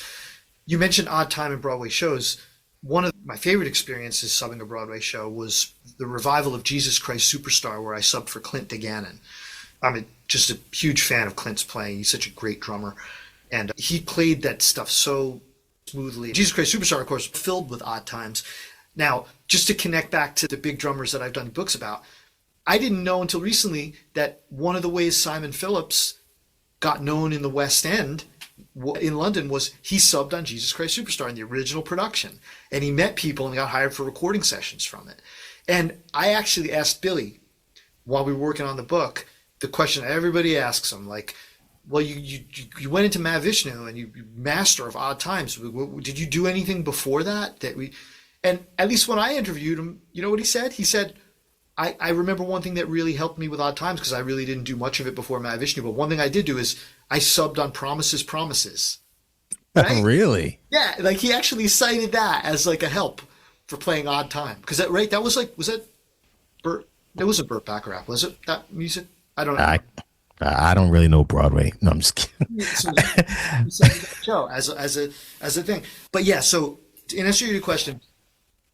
You mentioned odd time in Broadway shows. One of my favorite experiences subbing a Broadway show was the revival of Jesus Christ Superstar, where I subbed for Clint DeGannon. I'm just a huge fan of Clint's playing. He's such a great drummer, and he played that stuff so smoothly. Jesus Christ Superstar, of course, filled with odd times. Now, just to connect back to the big drummers that I've done books about, I didn't know until recently that one of the ways Simon Phillips got known in the West End in London was he subbed on Jesus Christ Superstar in the original production, and he met people and got hired for recording sessions from it. And I actually asked Billy while we were working on the book the question everybody asks him, like, well, you went into Mahavishnu and you master of odd times. Did you do anything before that? And at least when I interviewed him, you know what he said? He said, I remember one thing that really helped me with odd times, because I really didn't do much of it before Mahavishnu, but one thing I did do is I subbed on Promises. Right?
Really?
Yeah, like he actually cited that as like a help for playing odd time. Because that was that Burt? It wasn't Burt Bacharach, was it? That music? I don't know.
I don't really know Broadway. No, I'm just kidding.
Show as a thing. But yeah, so in answer to your question,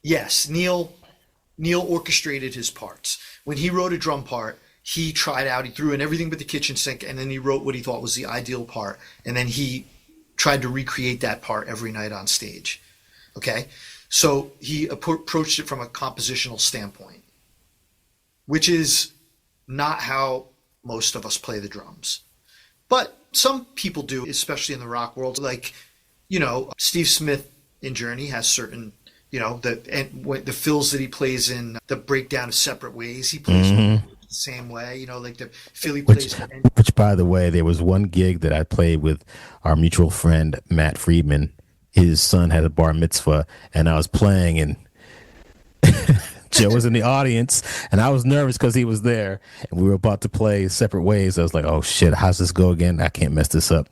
yes, Neil orchestrated his parts. When he wrote a drum part, he tried out, he threw in everything but the kitchen sink, and then he wrote what he thought was the ideal part. And then he tried to recreate that part every night on stage. Okay? So he approached it from a compositional standpoint, which is not how most of us play the drums. But some people do, especially in the rock world. Like, Steve Smith in Journey has certain, the fills that he plays in the breakdown of Separate Ways, he plays the same way, like the Philly plays.
Which, by the way, there was one gig that I played with our mutual friend, Matt Friedman. His son had a bar mitzvah, and I was playing, and Joe was in the audience, and I was nervous because he was there, and we were about to play Separate Ways. I was like, oh shit, how's this go again? I can't mess this up.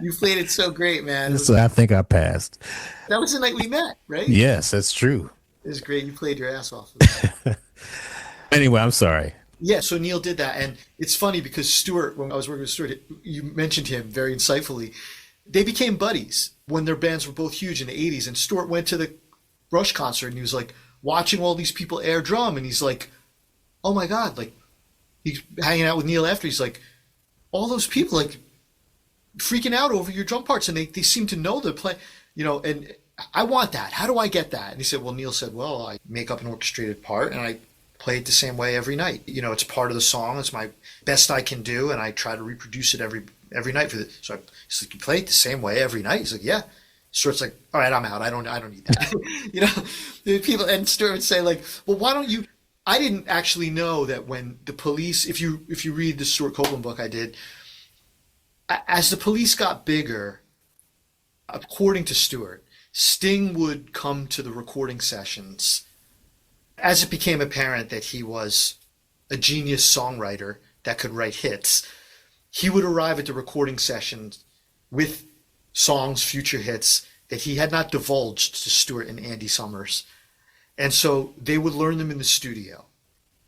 You played it so great, man.
So I think I passed.
That was the night we met, right?
Yes, that's true.
It was great. You played your ass off.
Anyway, I'm sorry.
Yeah, so Neil did that, and it's funny because Stuart, when I was working with Stuart, you mentioned him very insightfully. They became buddies when their bands were both huge in the 80s, and Stuart went to the Rush concert, and he was like watching all these people air drum, and he's like, oh my God, like he's hanging out with Neil after, he's like, all those people like freaking out over your drum parts, and they seem to know the play, and I want that. How do I get that? And he said, well, Neil said, well, I make up an orchestrated part and I play it the same way every night. It's part of the song. It's my best I can do, and I try to reproduce it every night for the. So he's like, you play it the same way every night? He's like, yeah. Stuart's like, all right, I'm out. I don't need that. You know, the people, and Stuart would say like, well, why don't you? I didn't actually know that when the police, if you read the Stuart Copeland book I did, as the police got bigger, according to Stuart, Sting would come to the recording sessions as it became apparent that he was a genius songwriter that could write hits. He would arrive at the recording sessions with songs, future hits that he had not divulged to Stuart and Andy Summers. And so they would learn them in the studio.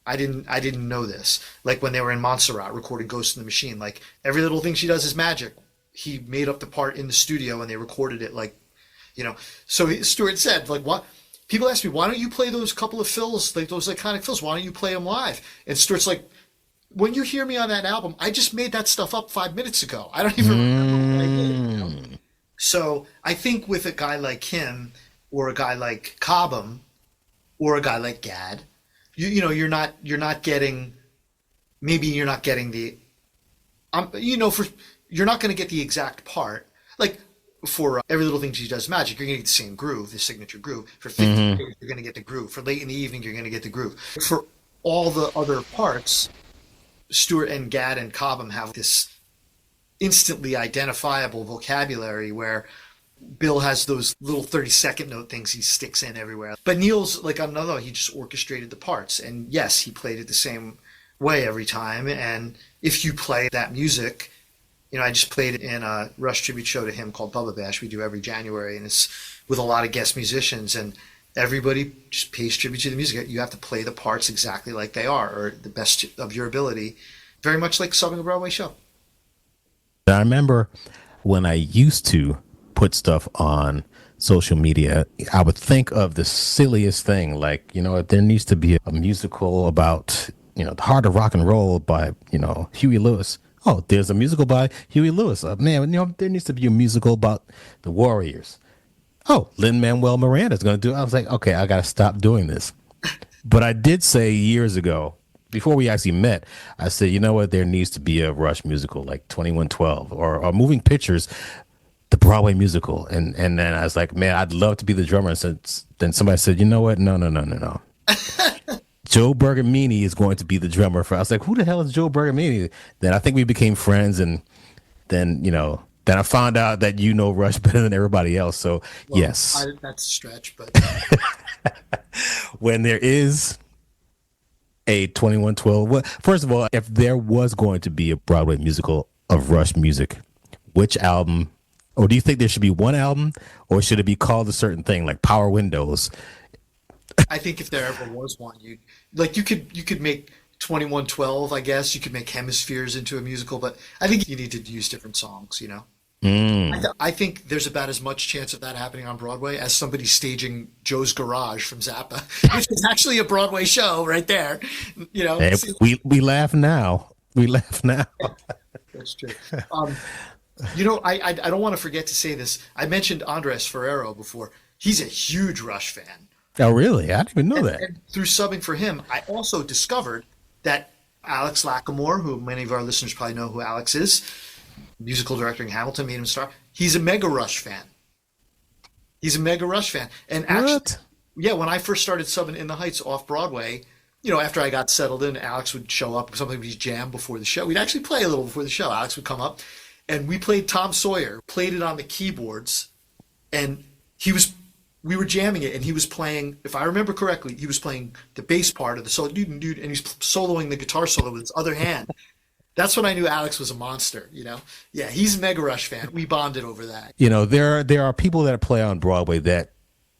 I didn't know this. Like when they were in Montserrat recording Ghost in the Machine, like Every Little Thing She Does Is Magic. He made up the part in the studio and they recorded it like, you know. So Stuart said, like, what? People ask me, why don't you play those couple of fills, like those iconic fills? Why don't you play them live? And Stuart's like, when you hear me on that album, I just made that stuff up 5 minutes ago. I don't even remember what I did. You know? So I think with a guy like him or a guy like Cobham or a guy like Gadd, you know, you're not getting, maybe you're not getting the, you know, you're not going to get the exact part. Like for Every Little Thing She Does Magic, you're going to get the same groove, the signature groove. For 50 years, you're going to get the groove. For Late in the Evening, you're going to get the groove. For all the other parts, Stuart and Gadd and Cobham have this instantly identifiable vocabulary where Bill has those little 30-second note things he sticks in everywhere. But Neil's like another, he just orchestrated the parts. And yes, he played it the same way every time. And if you play that music, you know, I just played it in a Rush tribute show to him called Bubba Bash we do every January. And it's with a lot of guest musicians. And everybody just pays tribute to the music. You have to play the parts exactly like they are, or the best of your ability. Very much like subbing a Broadway show.
I remember when I used to put stuff on social media, I would think of the silliest thing, like, you know, there needs to be a musical about, you know, The Heart of Rock and Roll by, you know, Huey Lewis. Oh, there's a musical by Huey Lewis. Man, you know, there needs to be a musical about the Warriors. Oh, Lin-Manuel Miranda is going to do it. I was like, okay, I got to stop doing this. But I did say years ago, before we actually met, I said, you know what, there needs to be a Rush musical like 2112 or Moving Pictures, the Broadway musical. And then I was like, man, I'd love to be the drummer. And then somebody said, you know what? No. Joe Bergamini is going to be the drummer for. I was like, who the hell is Joe Bergamini? Then I think we became friends. And then, you know, then I found out that you know Rush better than everybody else. So, well, yes.
That's a stretch, but.
When there is a 2112, well, first of all, if there was going to be a Broadway musical of Rush music, which album, or do you think there should be one album, or should it be called a certain thing like Power Windows?
I think if there ever was one, you could make 2112, I guess. You could make Hemispheres into a musical, but I think you need to use different songs, you know? I think there's about as much chance of that happening on Broadway as somebody staging Joe's Garage from Zappa, which is actually a Broadway show right there. You know,
hey, we laugh now. We laugh now.
That's true. You know, I don't want to forget to say this. I mentioned Andres Ferrero before. He's a huge Rush fan.
Oh, really? I didn't even know that.
And through subbing for him, I also discovered that Alex Lacamoire, who many of our listeners probably know who Alex is, musical director in Hamilton, made him a star. He's a mega Rush fan. And actually,
what?
Yeah, when I first started subbing In the Heights off Broadway, you know, after I got settled in, Alex would show up. Something would be jammed before the show. We'd actually play a little before the show. Alex would come up, and we played Tom Sawyer, played it on the keyboards, and we were jamming it, and he was playing, if I remember correctly, he was playing the bass part of the solo, and he's soloing the guitar solo with his other hand. That's when I knew Alex was a monster, you know? Yeah, he's a mega Rush fan. We bonded over that.
You know, there are people that play on Broadway that,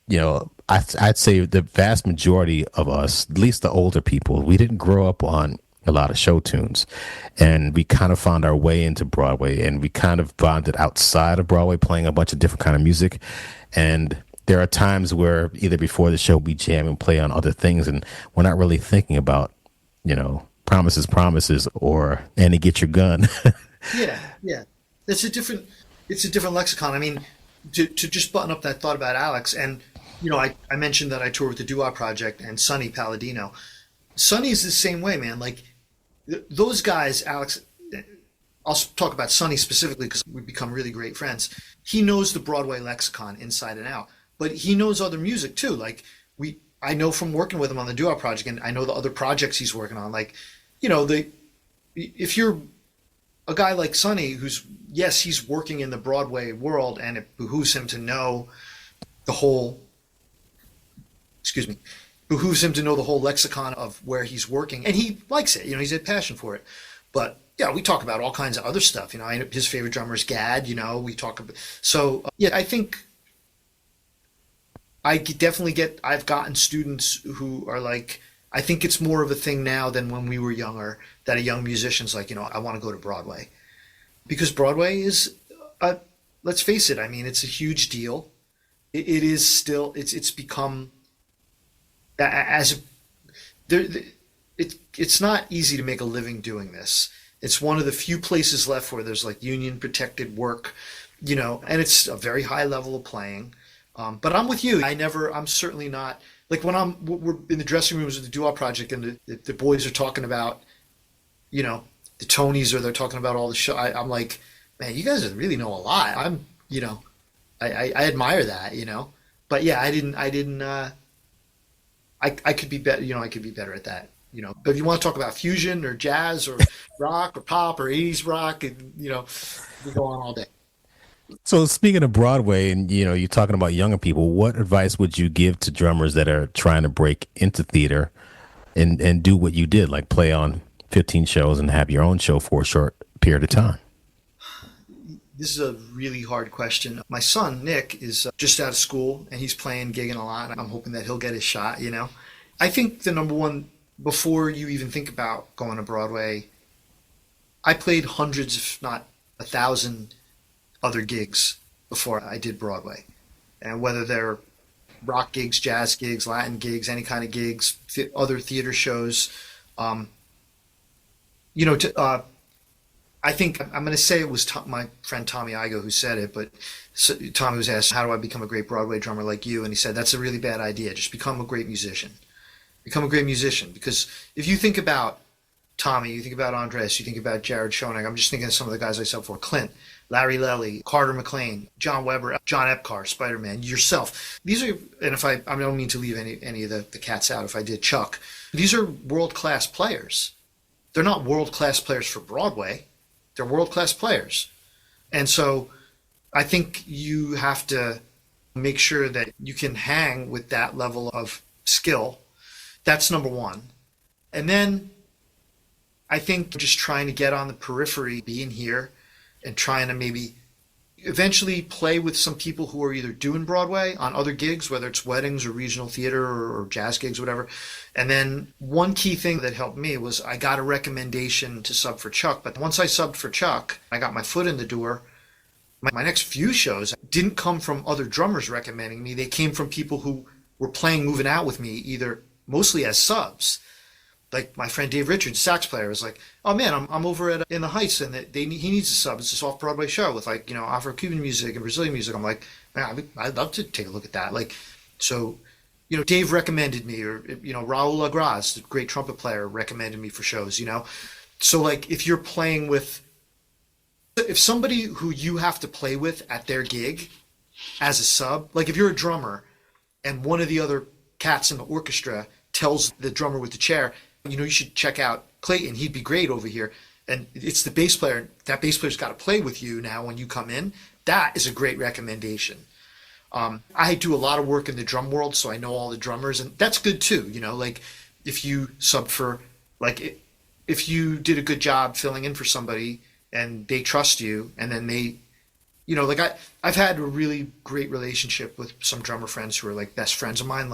you know, I'd say the vast majority of us, at least the older people, we didn't grow up on a lot of show tunes. And we kind of found our way into Broadway, and we kind of bonded outside of Broadway playing a bunch of different kind of music. And there are times where either before the show we jam and play on other things, and we're not really thinking about, you know, Promises, or Annie, Get Your Gun.
Yeah. It's a different lexicon. I mean, to just button up that thought about Alex, and, you know, I mentioned that I toured with the Doo-Wop Project and Sonny Palladino. Sonny's the same way, man. Like, those guys, Alex I'll talk about Sonny specifically because we've become really great friends. He knows the Broadway lexicon inside and out, but he knows other music too. Like I know from working with him on the Doo-Wop project, and I know the other projects he's working on. Like, if you're a guy like Sonny, who's, yes, he's working in the Broadway world, and it behooves him to know the whole, behooves him to know the whole lexicon of where he's working, and he likes it. He's had passion for it. But yeah, we talk about all kinds of other stuff. His favorite drummer is Gad. We talk about. So yeah, I think I've gotten students who are like, I think it's more of a thing now than when we were younger, that a young musician's like, I want to go to Broadway. Because Broadway is, let's face it, I mean, it's a huge deal. It is still, it's become, it's not easy to make a living doing this. It's one of the few places left where there's like union protected work, and it's a very high level of playing. But I'm with you. I'm certainly not, like when we're in the dressing rooms of the Doo-Wop project and the boys are talking about, the Tonys, or they're talking about all the show. I'm like, man, you guys really know a lot. I admire that, but yeah, I could be better, I could be better at that, but if you want to talk about fusion or jazz or rock or pop or 80s rock, and, we go on all day.
So speaking of Broadway, and you're talking about younger people, what advice would you give to drummers that are trying to break into theater and do what you did, like play on 15 shows and have your own show for a short period of time?
This is a really hard question. My son, Nick, is just out of school and he's playing, gigging a lot. I'm hoping that he'll get his shot, I think the number one, before you even think about going to Broadway, I played hundreds, if not 1,000 other gigs before I did Broadway. And whether they're rock gigs, jazz gigs, Latin gigs, any kind of gigs, other theater shows, I think I'm going to say it was my friend Tommy Igo who said it, but Tommy was asked, how do I become a great Broadway drummer like you? And he said, that's a really bad idea. Just become a great musician. Become a great musician. Because if you think about Tommy, you think about Andres, you think about Jared Schoening, I'm just thinking of some of the guys I said before, Clint, Larry Lelly, Carter McLean, John Weber, John Epcar, Spider-Man, yourself. These are, and I don't mean to leave any of the cats out if I did, Chuck. These are world-class players. They're not world-class players for Broadway. They're world-class players. And so I think you have to make sure that you can hang with that level of skill. That's number one. And then I think just trying to get on the periphery, being here, and trying to maybe eventually play with some people who are either doing Broadway on other gigs, whether it's weddings or regional theater or jazz gigs, whatever. And then one key thing that helped me was I got a recommendation to sub for Chuck. But once I subbed for Chuck, I got my foot in the door. My next few shows didn't come from other drummers recommending me. They came from people who were playing Moving Out with me, either mostly as subs. Like my friend Dave Richards, sax player, was like, "Oh man, I'm over in the Heights, and he needs a sub. It's this off-Broadway show with Afro-Cuban music and Brazilian music." I'm like, "Man, I'd love to take a look at that." So, Dave recommended me, or Raul Agraz, the great trumpet player, recommended me for shows. So if you're playing with, if somebody who you have to play with at their gig as a sub, like if you're a drummer and one of the other cats in the orchestra tells the drummer with the chair, you should check out Clayton. He'd be great over here. And it's the bass player. That bass player's got to play with you now when you come in. That is a great recommendation. I do a lot of work in the drum world, so I know all the drummers, and that's good too. If you sub for, if you did a good job filling in for somebody and they trust you, and then they, I've had a really great relationship with some drummer friends who are like best friends of mine.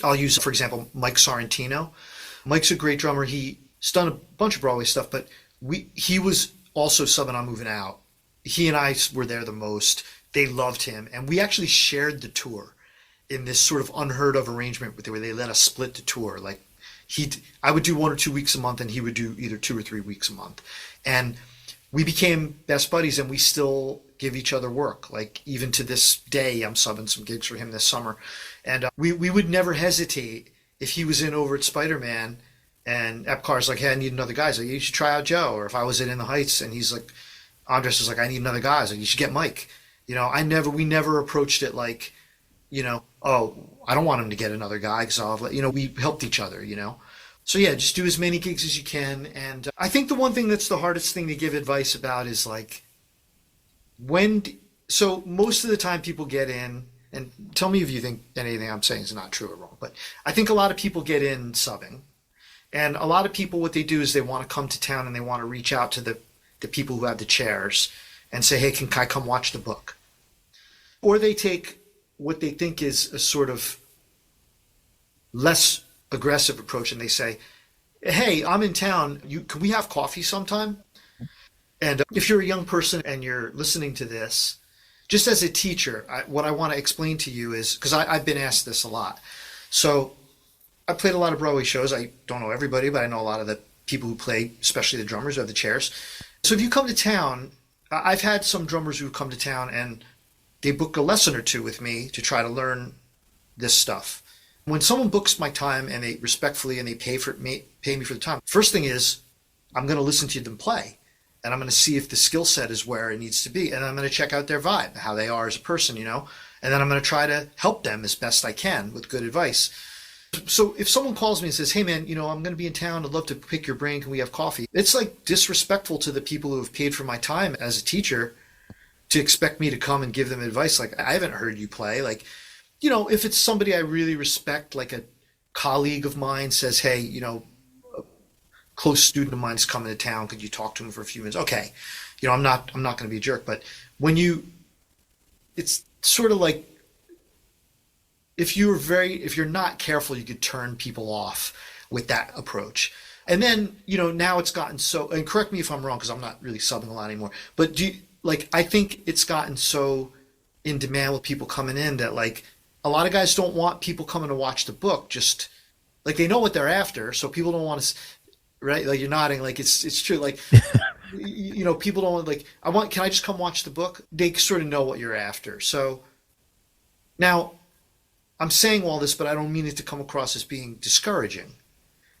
I'll use, for example, Mike Sorrentino. Mike's a great drummer. He's done a bunch of Broadway stuff, but he was also subbing on Moving Out. He and I were there the most. They loved him. And we actually shared the tour in this sort of unheard of arrangement where they let us split the tour. I would do 1 or 2 weeks a month, and he would do either 2 or 3 weeks a month. And we became best buddies, and we still give each other work. Even to this day, I'm subbing some gigs for him this summer. And we would never hesitate if he was in over at Spider-Man And Epcar's like, hey, I need another guy. He's like, you should try out Joe. Or if I was at In the Heights and he's like, Andres is like, I need another guy. I was like, you should get Mike. You know, we never approached it like, you know, oh, I don't want him to get another guy because we helped each other, you know. So yeah, just do as many gigs as you can. And I think the one thing that's the hardest thing to give advice about is like, so most of the time people get in, and tell me if you think anything I'm saying is not true or wrong, but I think a lot of people get in subbing. And a lot of people, what they do is they want to come to town and they want to reach out to the people who have the chairs and say, hey, can I come watch the book? Or they take what they think is a sort of less aggressive approach and they say, hey, I'm in town. Can we have coffee sometime? And if you're a young person and you're listening to this, just as a teacher, what I want to explain to you is, because I've been asked this a lot. So I played a lot of Broadway shows. I don't know everybody, but I know a lot of the people who play, especially the drummers who have the chairs. So if you come to town, I've had some drummers who come to town and they book a lesson or two with me to try to learn this stuff. When someone books my time and they respectfully and they pay me for the time, first thing is I'm going to listen to them play. And I'm going to see if the skill set is where it needs to be. And I'm going to check out their vibe, how they are as a person, you know. And then I'm going to try to help them as best I can with good advice. So if someone calls me and says, hey, man, you know, I'm going to be in town. I'd love to pick your brain. Can we have coffee? It's like disrespectful to the people who have paid for my time as a teacher to expect me to come and give them advice. Like, I haven't heard you play. Like, you know, if it's somebody I really respect, like a colleague of mine says, hey, you know, close student of mine is coming to town. Could you talk to him for a few minutes? Okay. You know, I'm not going to be a jerk, but it's sort of like, if you're not careful, you could turn people off with that approach. And then, you know, now it's gotten so, and correct me if I'm wrong, because I'm not really subbing a lot anymore, but I think it's gotten so in demand with people coming in that like, a lot of guys don't want people coming to watch the book. Just like, they know what they're after. So people don't want to, right? Like, you're nodding, like it's true. Like, you know, people don't like, can I just come watch the book? They sort of know what you're after. So now I'm saying all this, but I don't mean it to come across as being discouraging,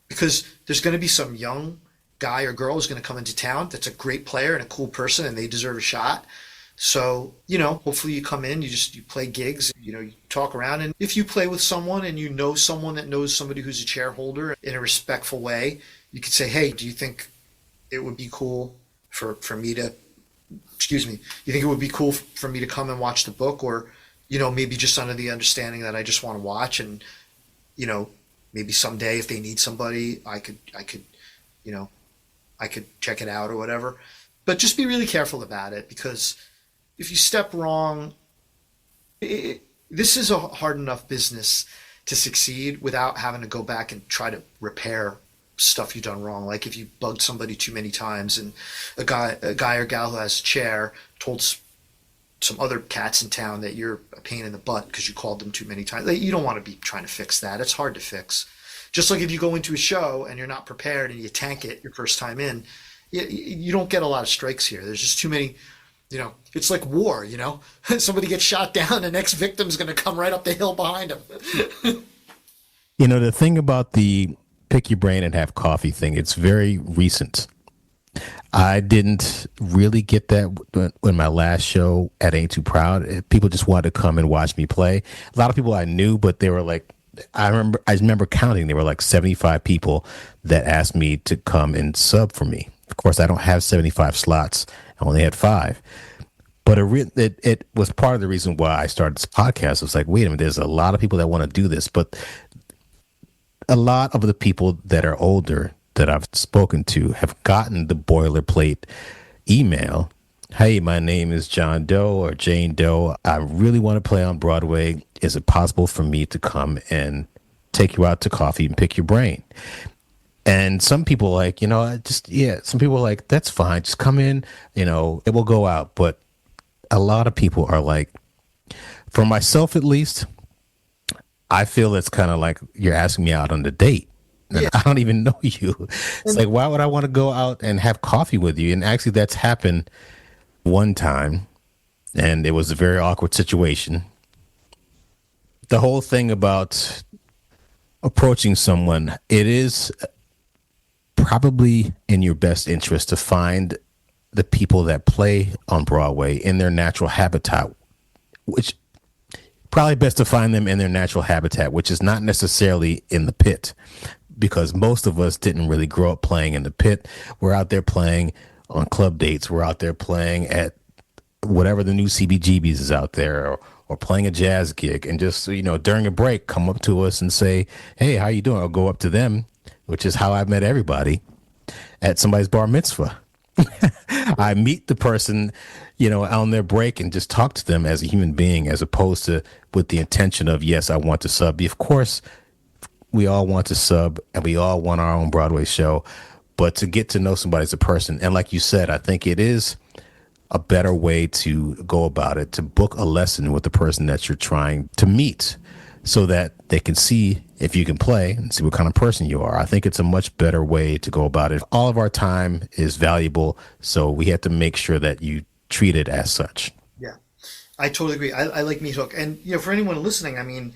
because there's going to be some young guy or girl who's going to come into town that's a great player and a cool person and they deserve a shot. So, you know, hopefully you come in, you play gigs, you know, you talk around. And if you play with someone and you know someone that knows somebody who's a chair holder in a respectful way, you could say, hey, do you think it would be cool for me to, you think it would be cool for me to come and watch the book? Or, you know, maybe just under the understanding that I just want to watch, and, you know, maybe someday if they need somebody, I could, you know, I could check it out or whatever. But just be really careful about it, because if you step wrong, this is a hard enough business to succeed without having to go back and try to repair stuff you've done wrong. Like if you bugged somebody too many times and a guy or gal who has a chair told some other cats in town that you're a pain in the butt because you called them too many times. Like, you don't want to be trying to fix that. It's hard to fix. Just like if you go into a show and you're not prepared and you tank it your first time in, you don't get a lot of strikes here. There's just too many. You know, it's like war, you know, somebody gets shot down, the next victim's going to come right up the hill behind him.
You know, the thing about the pick your brain and have coffee thing, it's very recent. I didn't really get that when my last show at Ain't Too Proud. People just wanted to come and watch me play. A lot of people I knew, but they were like, I remember counting, there were like 75 people that asked me to come and sub for me. Of course, I don't have 75 slots. I only had 5. But it was part of the reason why I started this podcast. It was like, wait a minute, there's a lot of people that want to do this. But a lot of the people that are older that I've spoken to have gotten the boilerplate email. Hey, my name is John Doe or Jane Doe. I really want to play on Broadway. Is it possible for me to come and take you out to coffee and pick your brain? And some people like, you know, some people are like, that's fine. Just come in, you know, it will go out. But a lot of people are like, for myself at least, I feel it's kind of like you're asking me out on a date. And I don't even know you. It's like, why would I want to go out and have coffee with you? And actually that's happened one time, and it was a very awkward situation. The whole thing about approaching someone, it is probably in your best interest to find the people that play on Broadway in their natural habitat, which probably best to find them in their natural habitat, which is not necessarily in the pit, because most of us didn't really grow up playing in the pit. We're out there playing on club dates. We're out there playing at whatever the new CBGBs is out there, or playing a jazz gig, and just, during a break, come up to us and say, hey, how you doing? I'll go up to them, which is how I met everybody at somebody's bar mitzvah. I meet the person, on their break and just talk to them as a human being, as opposed to with the intention of, yes, I want to sub. Of course, we all want to sub and we all want our own Broadway show, but to get to know somebody as a person. And like you said, I think it is a better way to go about it, to book a lesson with the person that you're trying to meet, so that they can see if you can play and see what kind of person you are. I think it's a much better way to go about it. All of our time is valuable, so we have to make sure that you treat it as such.
Yeah, I totally agree. I like Meat Hook. And, for anyone listening, I mean,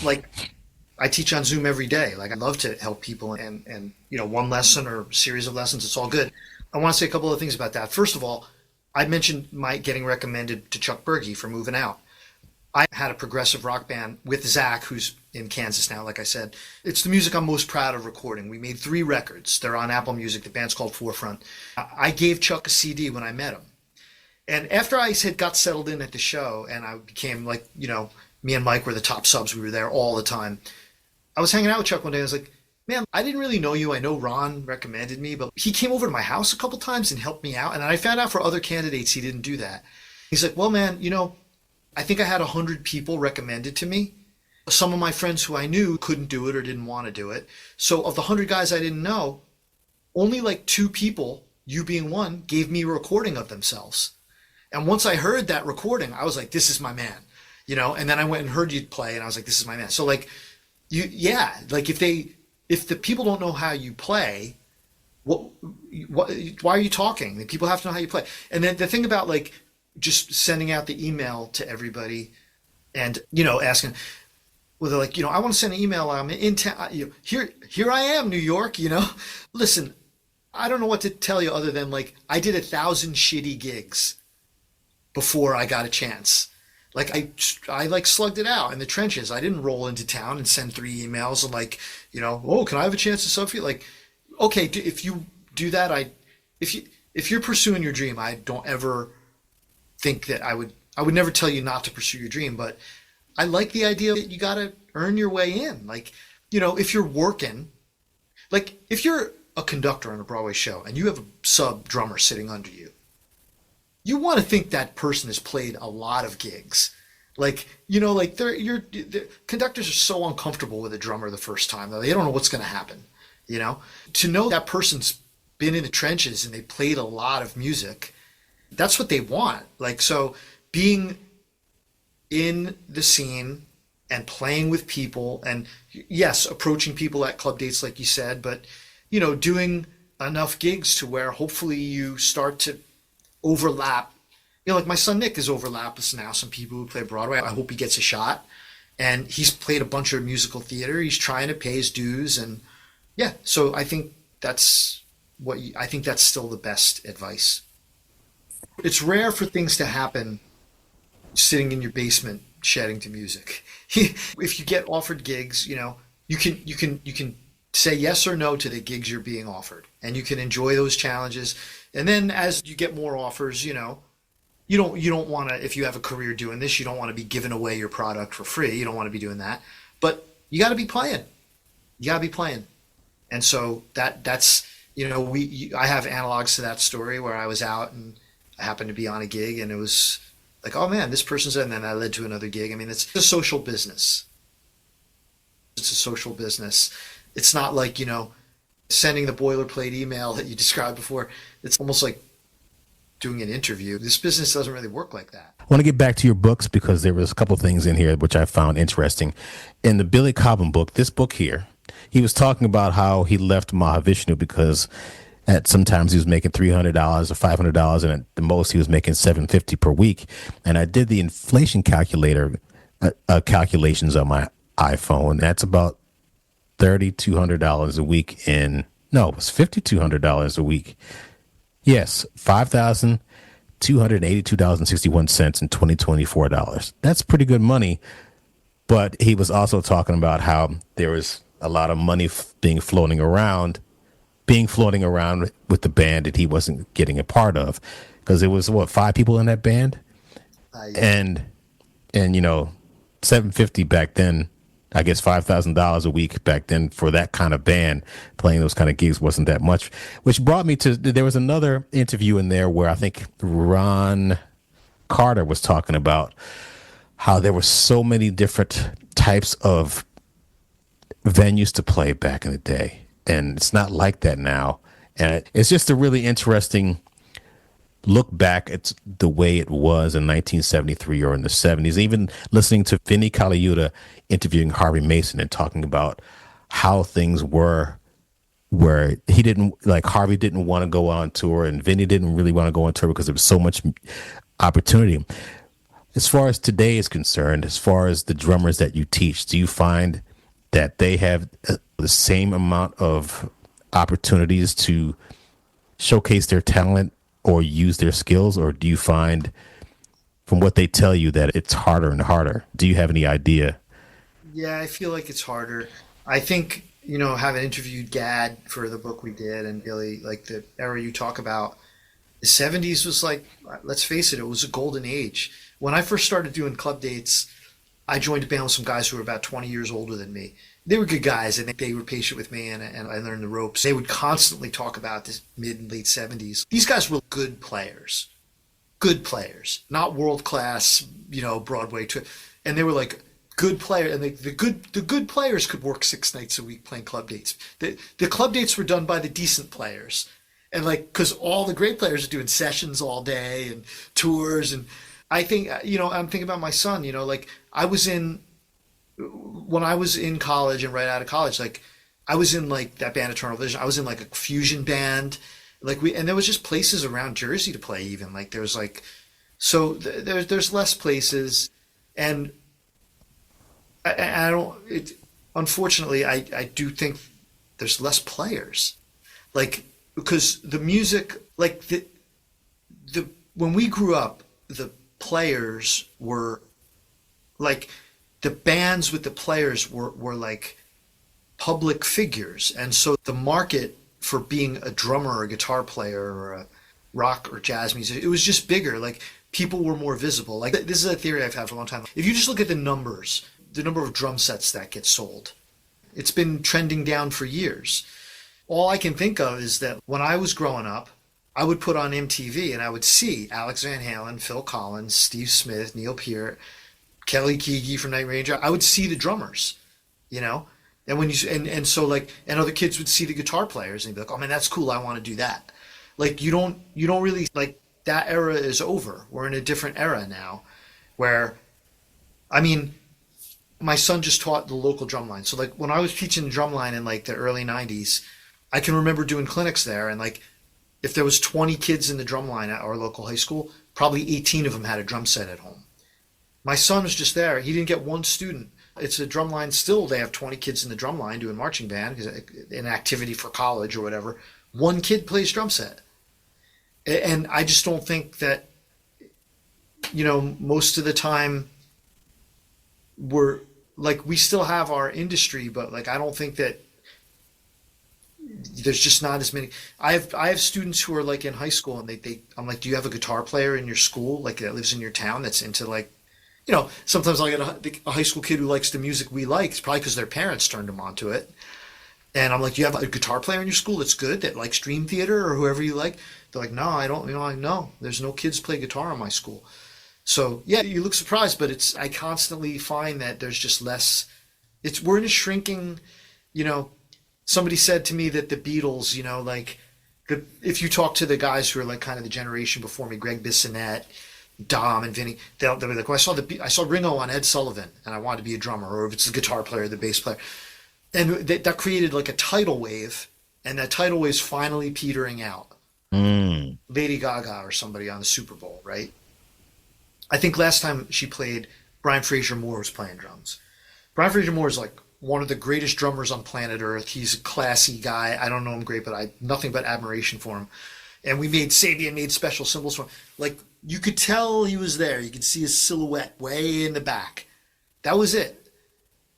like, I teach on Zoom every day. Like, I love to help people, and one lesson or series of lessons, it's all good. I want to say a couple of things about that. First of all, I mentioned my getting recommended to Chuck Berge for Moving Out. I had a progressive rock band with Zach, who's in Kansas now, like I said. It's the music I'm most proud of recording. We made 3 records. They're on Apple Music. The band's called Forefront. I gave Chuck a CD when I met him. And after I had got settled in at the show, and I became like, me and Mike were the top subs. We were there all the time. I was hanging out with Chuck one day. I was like, man, I didn't really know you. I know Ron recommended me, but he came over to my house a couple times and helped me out. And I found out for other candidates, he didn't do that. He's like, well, man, I think I had 100 people recommended to me. Some of my friends who I knew couldn't do it or didn't want to do it. So of the 100 guys I didn't know, only like 2 people, you being one, gave me a recording of themselves. And once I heard that recording, I was like, this is my man, and then I went and heard you play, and I was like, this is my man. So like, like if the people don't know how you play, why are you talking? The people have to know how you play. And then the thing about like just sending out the email to everybody and, asking, well, they're like, I want to send an email. I'm in town. Here I am, New York, Listen, I don't know what to tell you other than like, I did 1,000 shitty gigs before I got a chance. Like I like slugged it out in the trenches. I didn't roll into town and send 3 emails and like, oh, can I have a chance to sub for you? Like, okay, if you do that, if you're pursuing your dream, I don't ever think that I would never tell you not to pursue your dream, but I like the idea that you got to earn your way in. Like, if you're working, like if you're a conductor on a Broadway show and you have a sub drummer sitting under you, you want to think that person has played a lot of gigs. Like, like the conductors are so uncomfortable with a drummer the first time. They don't know what's going to happen, To know that person's been in the trenches and they played a lot of music, that's what they want. Like, so being in the scene and playing with people and, yes, approaching people at club dates, like you said, but, doing enough gigs to where hopefully you start to overlap. Like my son Nick is overlapped with now some people who play Broadway. I hope he gets a shot. And he's played a bunch of musical theater. He's trying to pay his dues. And yeah, so I think that's still the best advice. It's rare for things to happen sitting in your basement shedding to music. If you get offered gigs, you can say yes or no to the gigs you're being offered, and you can enjoy those challenges. And then as you get more offers, you don't want to, if you have a career doing this, you don't want to be giving away your product for free. You don't want to be doing that, but you got to be playing. And so that's, I have analogs to that story where I was out and I happened to be on a gig and it was like, oh man, this person's, and then that led to another gig. I mean, it's a social business. It's not like, sending the boilerplate email that you described before. It's almost like doing an interview. This business doesn't really work like that.
I want to get back to your books because there was a couple things in here which I found interesting. In the Billy Cobham book, this book here, he was talking about how he left Mahavishnu because sometimes he was making $300 or $500, and at the most he was making $750 per week. And I did the inflation calculator calculations on my iPhone. That's about $3,200 a week in No, it was $5,200 a week. Yes, $5,282.61 in 2024 dollars. That's pretty good money. But he was also talking about how there was a lot of money being floating around with the band that he wasn't getting a part of, because it was what, 5 people in that band,
Yeah.
and you know, $750 back then. I guess $5,000 a week back then for that kind of band playing those kind of gigs wasn't that much. Which brought me to, there was another interview in there where I think Ron Carter was talking about how there were so many different types of venues to play back in the day, and it's not like that now. And it's just a really interesting look back at the way it was in 1973 or in the 70s. Even listening to Vinnie Colaiuta interviewing Harvey Mason and talking about how things were, where Harvey didn't want to go on tour and Vinnie didn't really want to go on tour because there was so much opportunity. As far as today is concerned, as far as the drummers that you teach, do you find that they have the same amount of opportunities to showcase their talent or use their skills? Or do you find, from what they tell you, that it's harder and harder? Do you have any idea?
Yeah, I feel like it's harder. I think, having interviewed Gad for the book we did, and really like the era you talk about, the 70s was like, let's face it, it was a golden age. When I first started doing club dates, I joined a band with some guys who were about 20 years older than me. They were good guys, and they were patient with me, and I learned the ropes. They would constantly talk about this mid and late 70s. These guys were good players, not world class, Broadway. And they were like good players, and the good players could work 6 nights a week playing club dates. The club dates were done by the decent players, and because all the great players are doing sessions all day and tours. And I think, I'm thinking about my son. When I was in college and right out of college, I was in that band Eternal Vision. I was in a fusion band, and there was just places around Jersey to play. Even there's there's less places, and I don't. Unfortunately, I do think there's less players, because the music, the when we grew up, the players were the bands with the players were like public figures. And so the market for being a drummer or a guitar player or a rock or jazz musician, it was just bigger. People were more visible. This is a theory I've had for a long time. If you just look at the number of drum sets that get sold, it's been trending down for years. All I can think of is that when I was growing up, I would put on MTV and I would see Alex Van Halen, Phil Collins, Steve Smith, Neil Peart, Kelly Keagy from Night Ranger. I would see the drummers, and when and so and other kids would see the guitar players and be like, oh man, that's cool, I want to do that. You don't really, that era is over. We're in a different era now, where, my son just taught the local drumline. So when I was teaching the drumline in the early 90s, I can remember doing clinics there, and if there was 20 kids in the drumline at our local high school, probably 18 of them had a drum set at home. My son was just there. He didn't get one student. It's a drumline still. They have 20 kids in the drumline doing marching band, an activity for college or whatever. One kid plays drum set. And I just don't think that, most of the time we still have our industry, but I don't think that there's just not as many. I have students who are in high school, and I'm like, do you have a guitar player in your school that lives in your town that's into sometimes I'll get a high school kid who likes the music we like. It's probably because their parents turned them onto it. And I'm like, do you have a guitar player in your school that's good, that likes Dream Theater or whoever you like? They're like, no, I don't. No, there's no kids play guitar in my school. So yeah, you look surprised, but I constantly find that there's just less. We're in a shrinking. Somebody said to me that the Beatles, if you talk to the guys who are kind of the generation before me, Greg Bissonette, Dom and Vinny, they'll be like, well, I saw Ringo on Ed Sullivan and I wanted to be a drummer, or if it's the guitar player or the bass player. And that created a tidal wave, and that tidal wave's finally petering out. Lady Gaga or somebody on the Super Bowl, right? I think last time she played, Brian Fraser Moore was playing drums. Brian Fraser Moore is one of the greatest drummers on planet Earth. He's a classy guy. I don't know him great, but I nothing but admiration for him. And we made Sabian made special cymbals for him. Like, you could tell he was there. You could see his silhouette way in the back. That was it.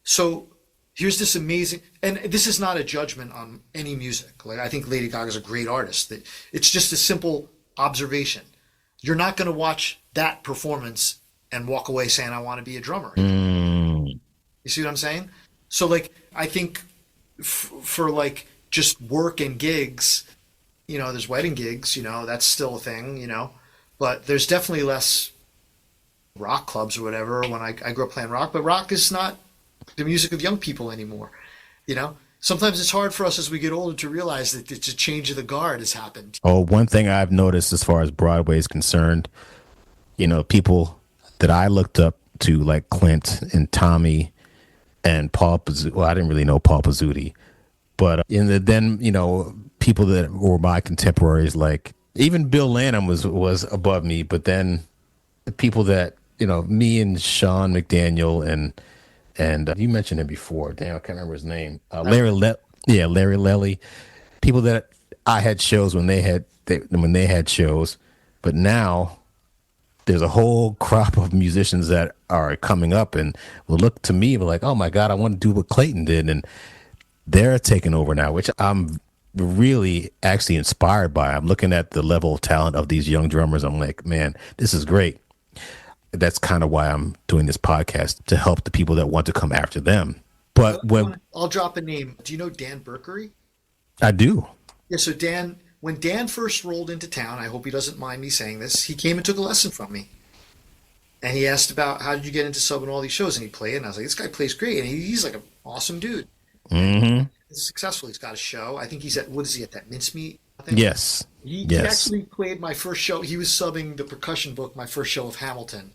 So here's this amazing, and this is not a judgment on any music. Like, I think Lady Gaga's a great artist. It's just a simple observation. You're not going to watch that performance and walk away saying, I want to be a drummer. You see what I'm saying? So, like, I think for like just work and gigs, you know, there's wedding gigs, you know, that's still a thing, you know, but there's definitely less rock clubs or whatever when I grew up playing rock, but rock is not the music of young people anymore, you know? Sometimes it's hard for us as we get older to realize that it's a change of the guard has happened.
Oh, one thing I've noticed as far as Broadway is concerned, you know, people that I looked up to, like Clint and Tommy and Paul Pizzuti. Well, I didn't really know Paul Pizzuti, but then, you know, people that were my contemporaries, like even Bill Lanham was above me, but then the people that, you know, me and Sean McDaniel and you mentioned him before. Damn, I can't remember his name. Larry Lelly. People that I had shows when they had shows, but now there's a whole crop of musicians that are coming up and will look to me like, oh my God, I want to do what Clayton did, and they're taking over now, which I'm really actually inspired by. I'm looking at the level of talent of these young drummers. I'm like, man, this is great. That's kind of why I'm doing this podcast, to help the people that want to come after them. But
I'll drop a name. Do you know Dan Berkery?
I do.
Yeah. So when Dan first rolled into town, I hope he doesn't mind me saying this, he came and took a lesson from me. And he asked about, how did you get into subbing all these shows? And he played, and I was like, this guy plays great. And he's like an awesome dude. Mm-hmm. He's successful. He's got a show. I think he's at, what is he at, that Mincemeat?
Yes.
He actually played my first show. He was subbing the percussion book, my first show of Hamilton.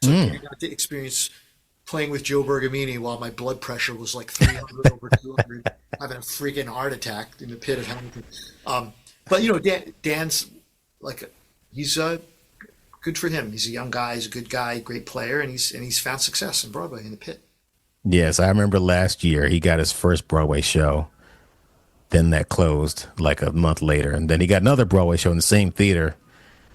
So I got to experience playing with Joe Bergamini while my blood pressure was like 300 over 200, having a freaking heart attack in the pit of Hamilton. But, you know, Dan's like, he's good for him. He's a young guy. He's a good guy, great player, and he's found success in Broadway, in the pit.
Yes, I remember last year he got his first Broadway show. Then that closed like a month later. And then he got another Broadway show in the same theater.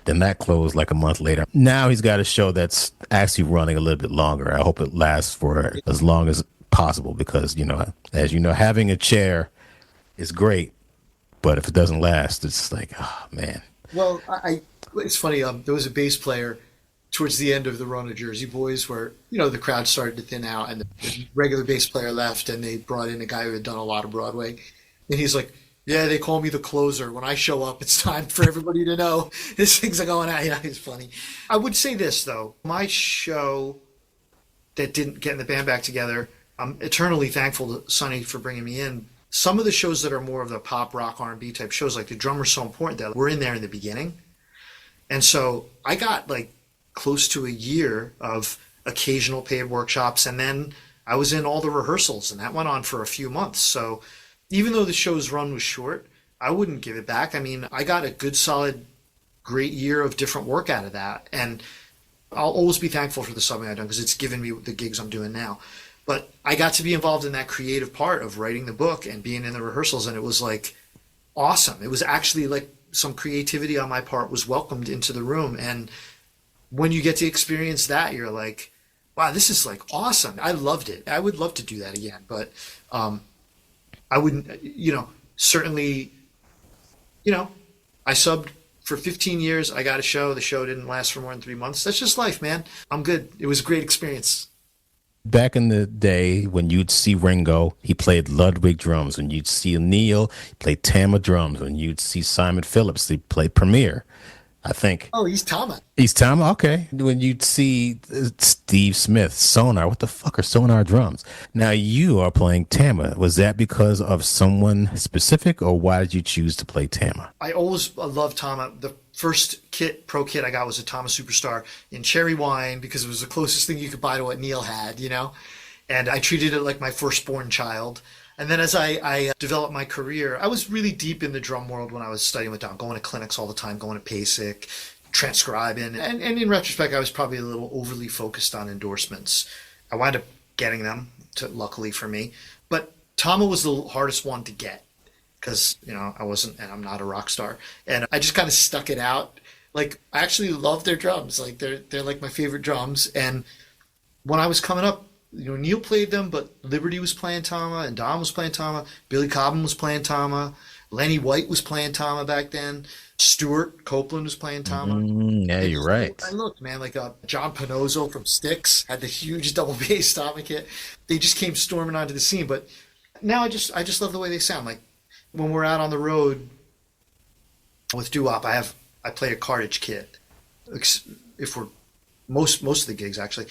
Then that closed like a month later. Now he's got a show that's actually running a little bit longer. I hope it lasts for as long as possible because, you know, as you know, having a chair is great. But if it doesn't last, it's like, oh, man.
Well, it's funny. There was a bass player towards the end of the run of Jersey Boys where, you know, the crowd started to thin out and the regular bass player left and they brought in a guy who had done a lot of Broadway. And he's like, yeah, they call me the closer. When I show up, it's time for everybody to know these things are going on. Yeah, it's funny. I would say this, though. My show that didn't get the band back together, I'm eternally thankful to Sonny for bringing me in. Some of the shows that are more of the pop, rock, R&B type shows, like the drummer's so important that we're in there in the beginning. And so I got like close to a year of occasional paid workshops. And then I was in all the rehearsals, and that went on for a few months. So even though the show's run was short, I wouldn't give it back. I mean, I got a good, solid, great year of different work out of that. And I'll always be thankful for the subbing I've done because it's given me the gigs I'm doing now. But I got to be involved in that creative part of writing the book and being in the rehearsals. And it was like awesome. It was actually like some creativity on my part was welcomed into the room. And when you get to experience that, you're like, wow, this is like awesome. I loved it. I would love to do that again. But, I wouldn't, you know, certainly, you know, I subbed for 15 years. I got a show. The show didn't last for more than 3 months. That's just life, man. I'm good. It was a great experience.
Back in the day when you'd see Ringo, he played Ludwig drums. When you'd see Neil, he played Tama drums. When you'd see Simon Phillips, he played Premier, I think.
Oh, he's Tama.
He's Tama? Okay. When you'd see Steve Smith, Sonar, what the fuck are Sonar drums? Now you are playing Tama. Was that because of someone specific, or why did you choose to play Tama?
I always loved Tama. The first pro kit I got was a Tama Superstar in cherry wine because it was the closest thing you could buy to what Neil had, you know? And I treated it like my firstborn child. And then as I developed my career, I was really deep in the drum world when I was studying with Don, going to clinics all the time, going to PASIC, transcribing. And in retrospect, I was probably a little overly focused on endorsements. I wound up getting them, luckily for me. But Tama was the hardest one to get because, I wasn't, and I'm not a rock star. And I just kind of stuck it out. Like, I actually love their drums. Like, they're like my favorite drums. And when I was coming up, Neil played them, but Liberty was playing Tama, and Don was playing Tama. Billy Cobham was playing Tama. Lenny White was playing Tama back then. Stuart Copeland was playing Tama.
Yeah, you're right.
I looked, man, like John Panozzo from Styx had the huge double bass Tama kit. They just came storming onto the scene. But now I just love the way they sound. Like when we're out on the road with doo-wop, I play a cartridge kit. If we're most of the gigs actually.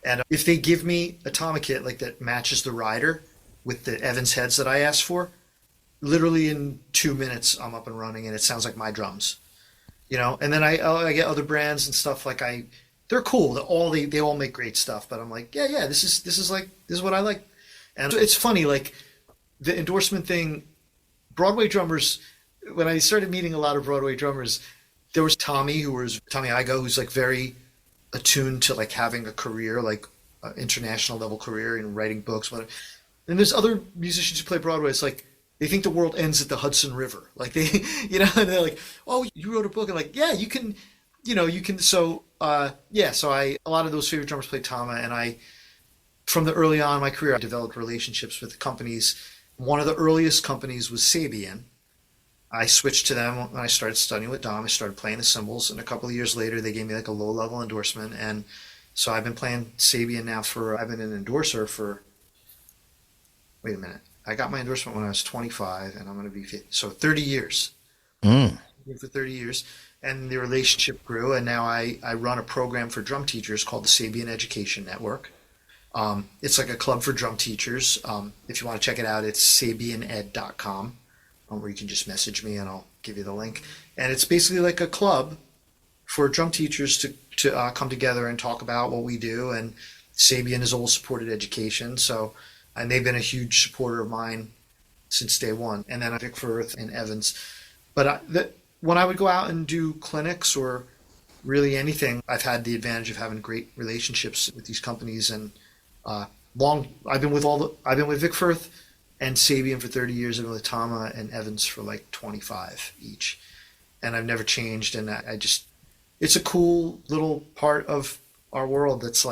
And if they give me a Tama kit like that matches the rider with the Evans heads that I asked for, literally in 2 minutes I'm up and running and it sounds like my drums. And then I get other brands and stuff like they're cool. They all make great stuff, but I'm like, yeah, this is what I like. And it's funny, like the endorsement thing, Broadway drummers, when I started meeting a lot of Broadway drummers, there was Tommy Igo, who's like very attuned to like having a career, like an international level career in writing books, whatever. And there's other musicians who play Broadway. It's like they think the world ends at the Hudson River. Like they, and they're like, oh, you wrote a book, and like, yeah, you can. So a lot of those favorite drummers play Tama, and from the early on in my career, I developed relationships with companies. One of the earliest companies was Sabian. I switched to them when I started studying with Dom. I started playing the cymbals, and a couple of years later, they gave me like a low-level endorsement. And so I've been playing Sabian now I've been an endorser for, wait a minute. I got my endorsement when I was 25, and I'm going to be 50, so 30 years. For 30 years. And the relationship grew, and now I run a program for drum teachers called the Sabian Education Network. It's like a club for drum teachers. If you want to check it out, it's sabianed.com. Where you can just message me and I'll give you the link. And it's basically like a club for drum teachers to come together and talk about what we do. And Sabian has always supported education, and they've been a huge supporter of mine since day one. And then Vic Firth and Evans. But when I would go out and do clinics or really anything, I've had the advantage of having great relationships with these companies. And I've been with Vic Firth and Sabian for 30 years, and with Tama and Evans for like 25 each. And I've never changed. And it's a cool little part of our world that's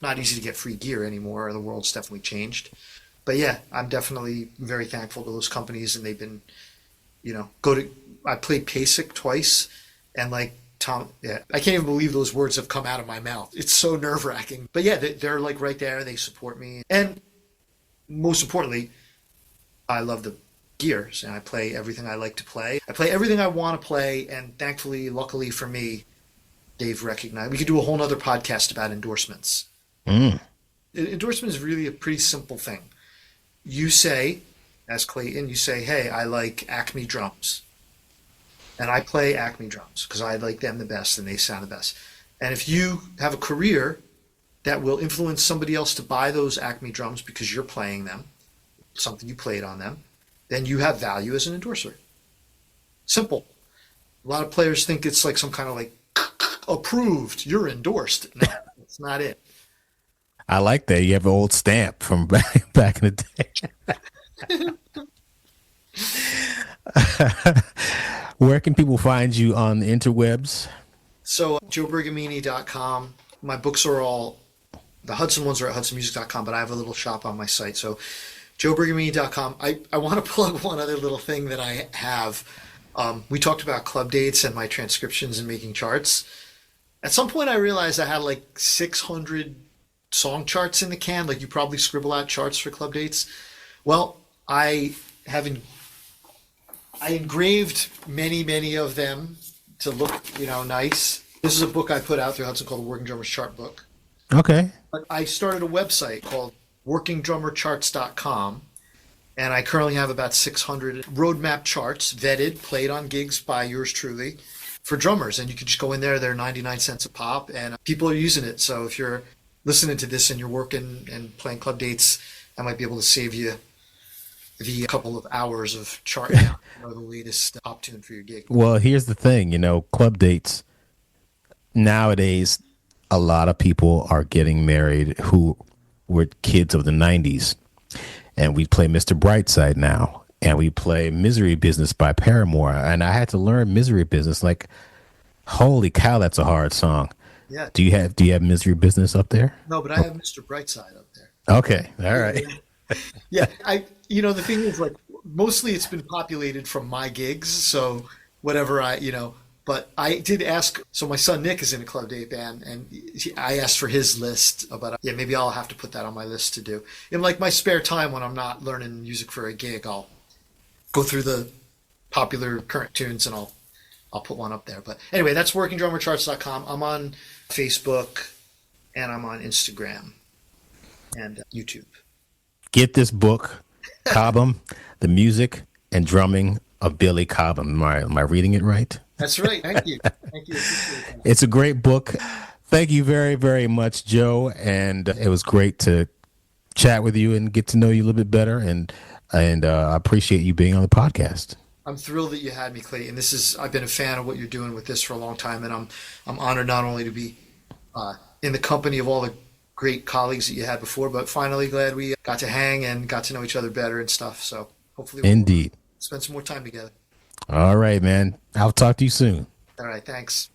not easy to get free gear anymore. The world's definitely changed. But yeah, I'm definitely very thankful to those companies, and they've been, I played PASIC twice, and like Tom, yeah, I can't even believe those words have come out of my mouth. It's so nerve-wracking. But yeah, they're like right there. They support me. And most importantly, I love the gears, and I play everything I like to play. I play everything I want to play, and thankfully, luckily for me, they've recognized. We could do a whole nother podcast about endorsements. Endorsement is really a pretty simple thing. You say, as Clayton, hey, I like Acme drums. And I play Acme drums because I like them the best and they sound the best. And if you have a career that will influence somebody else to buy those Acme drums because you're playing them, something you played on them, then you have value as an endorser. Simple. A lot of players think it's like some kind of like approved, you're endorsed. No, that's not it.
I like that. You have an old stamp from back in the day. Where can people find you on the interwebs?
So joebergamini.com. My books are all, the Hudson ones are at hudsonmusic.com, but I have a little shop on my site. So joebergamini.com. I want to plug one other little thing that I have. We talked about club dates and my transcriptions and making charts. At some point I realized I had like 600 song charts in the can. Like you probably scribble out charts for club dates. Well, I engraved many of them to look, nice. This is a book I put out through Hudson called the Working Drummer's Chart Book.
Okay.
But I started a website called workingdrummercharts.com, and I currently have about 600 roadmap charts vetted, played on gigs by yours truly for drummers. And you can just go in there. They're 99 cents a pop, and people are using it. So if you're listening to this and you're working and playing club dates, I might be able to save you the couple of hours of chart now, the latest pop tune for your gig.
Well, here's the thing, club dates. Nowadays, a lot of people are getting married who were kids of the 90s. And we play Mr. Brightside now. And we play Misery Business by Paramore. And I had to learn Misery Business. Like, holy cow, that's a hard song.
Yeah.
Do you have Misery Business up there?
No, but I have Mr. Brightside up there.
Okay. All right.
Yeah. The thing is, like, mostly it's been populated from my gigs. So whatever but I did ask. So my son Nick is in a Club Date band, and I asked for his list. But maybe I'll have to put that on my list to do. In like my spare time when I'm not learning music for a gig, I'll go through the popular current tunes and I'll put one up there. But anyway, that's workingdrummercharts.com. I'm on Facebook and I'm on Instagram and YouTube.
Get this book, Cobham, The Music and Drumming of Billy Cobham. Am I reading it right?
That's right. Thank you. Thank you.
It's a great book. Thank you very, very much, Joe. And it was great to chat with you and get to know you a little bit better. And I appreciate you being on the podcast.
I'm thrilled that you had me, Clayton. I've been a fan of what you're doing with this for a long time, and I'm honored not only to be in the company of all the great colleagues that you had before, but finally glad we got to hang and got to know each other better and stuff. So hopefully we'll spend some more time together.
All right, man. I'll talk to you soon.
All right. Thanks.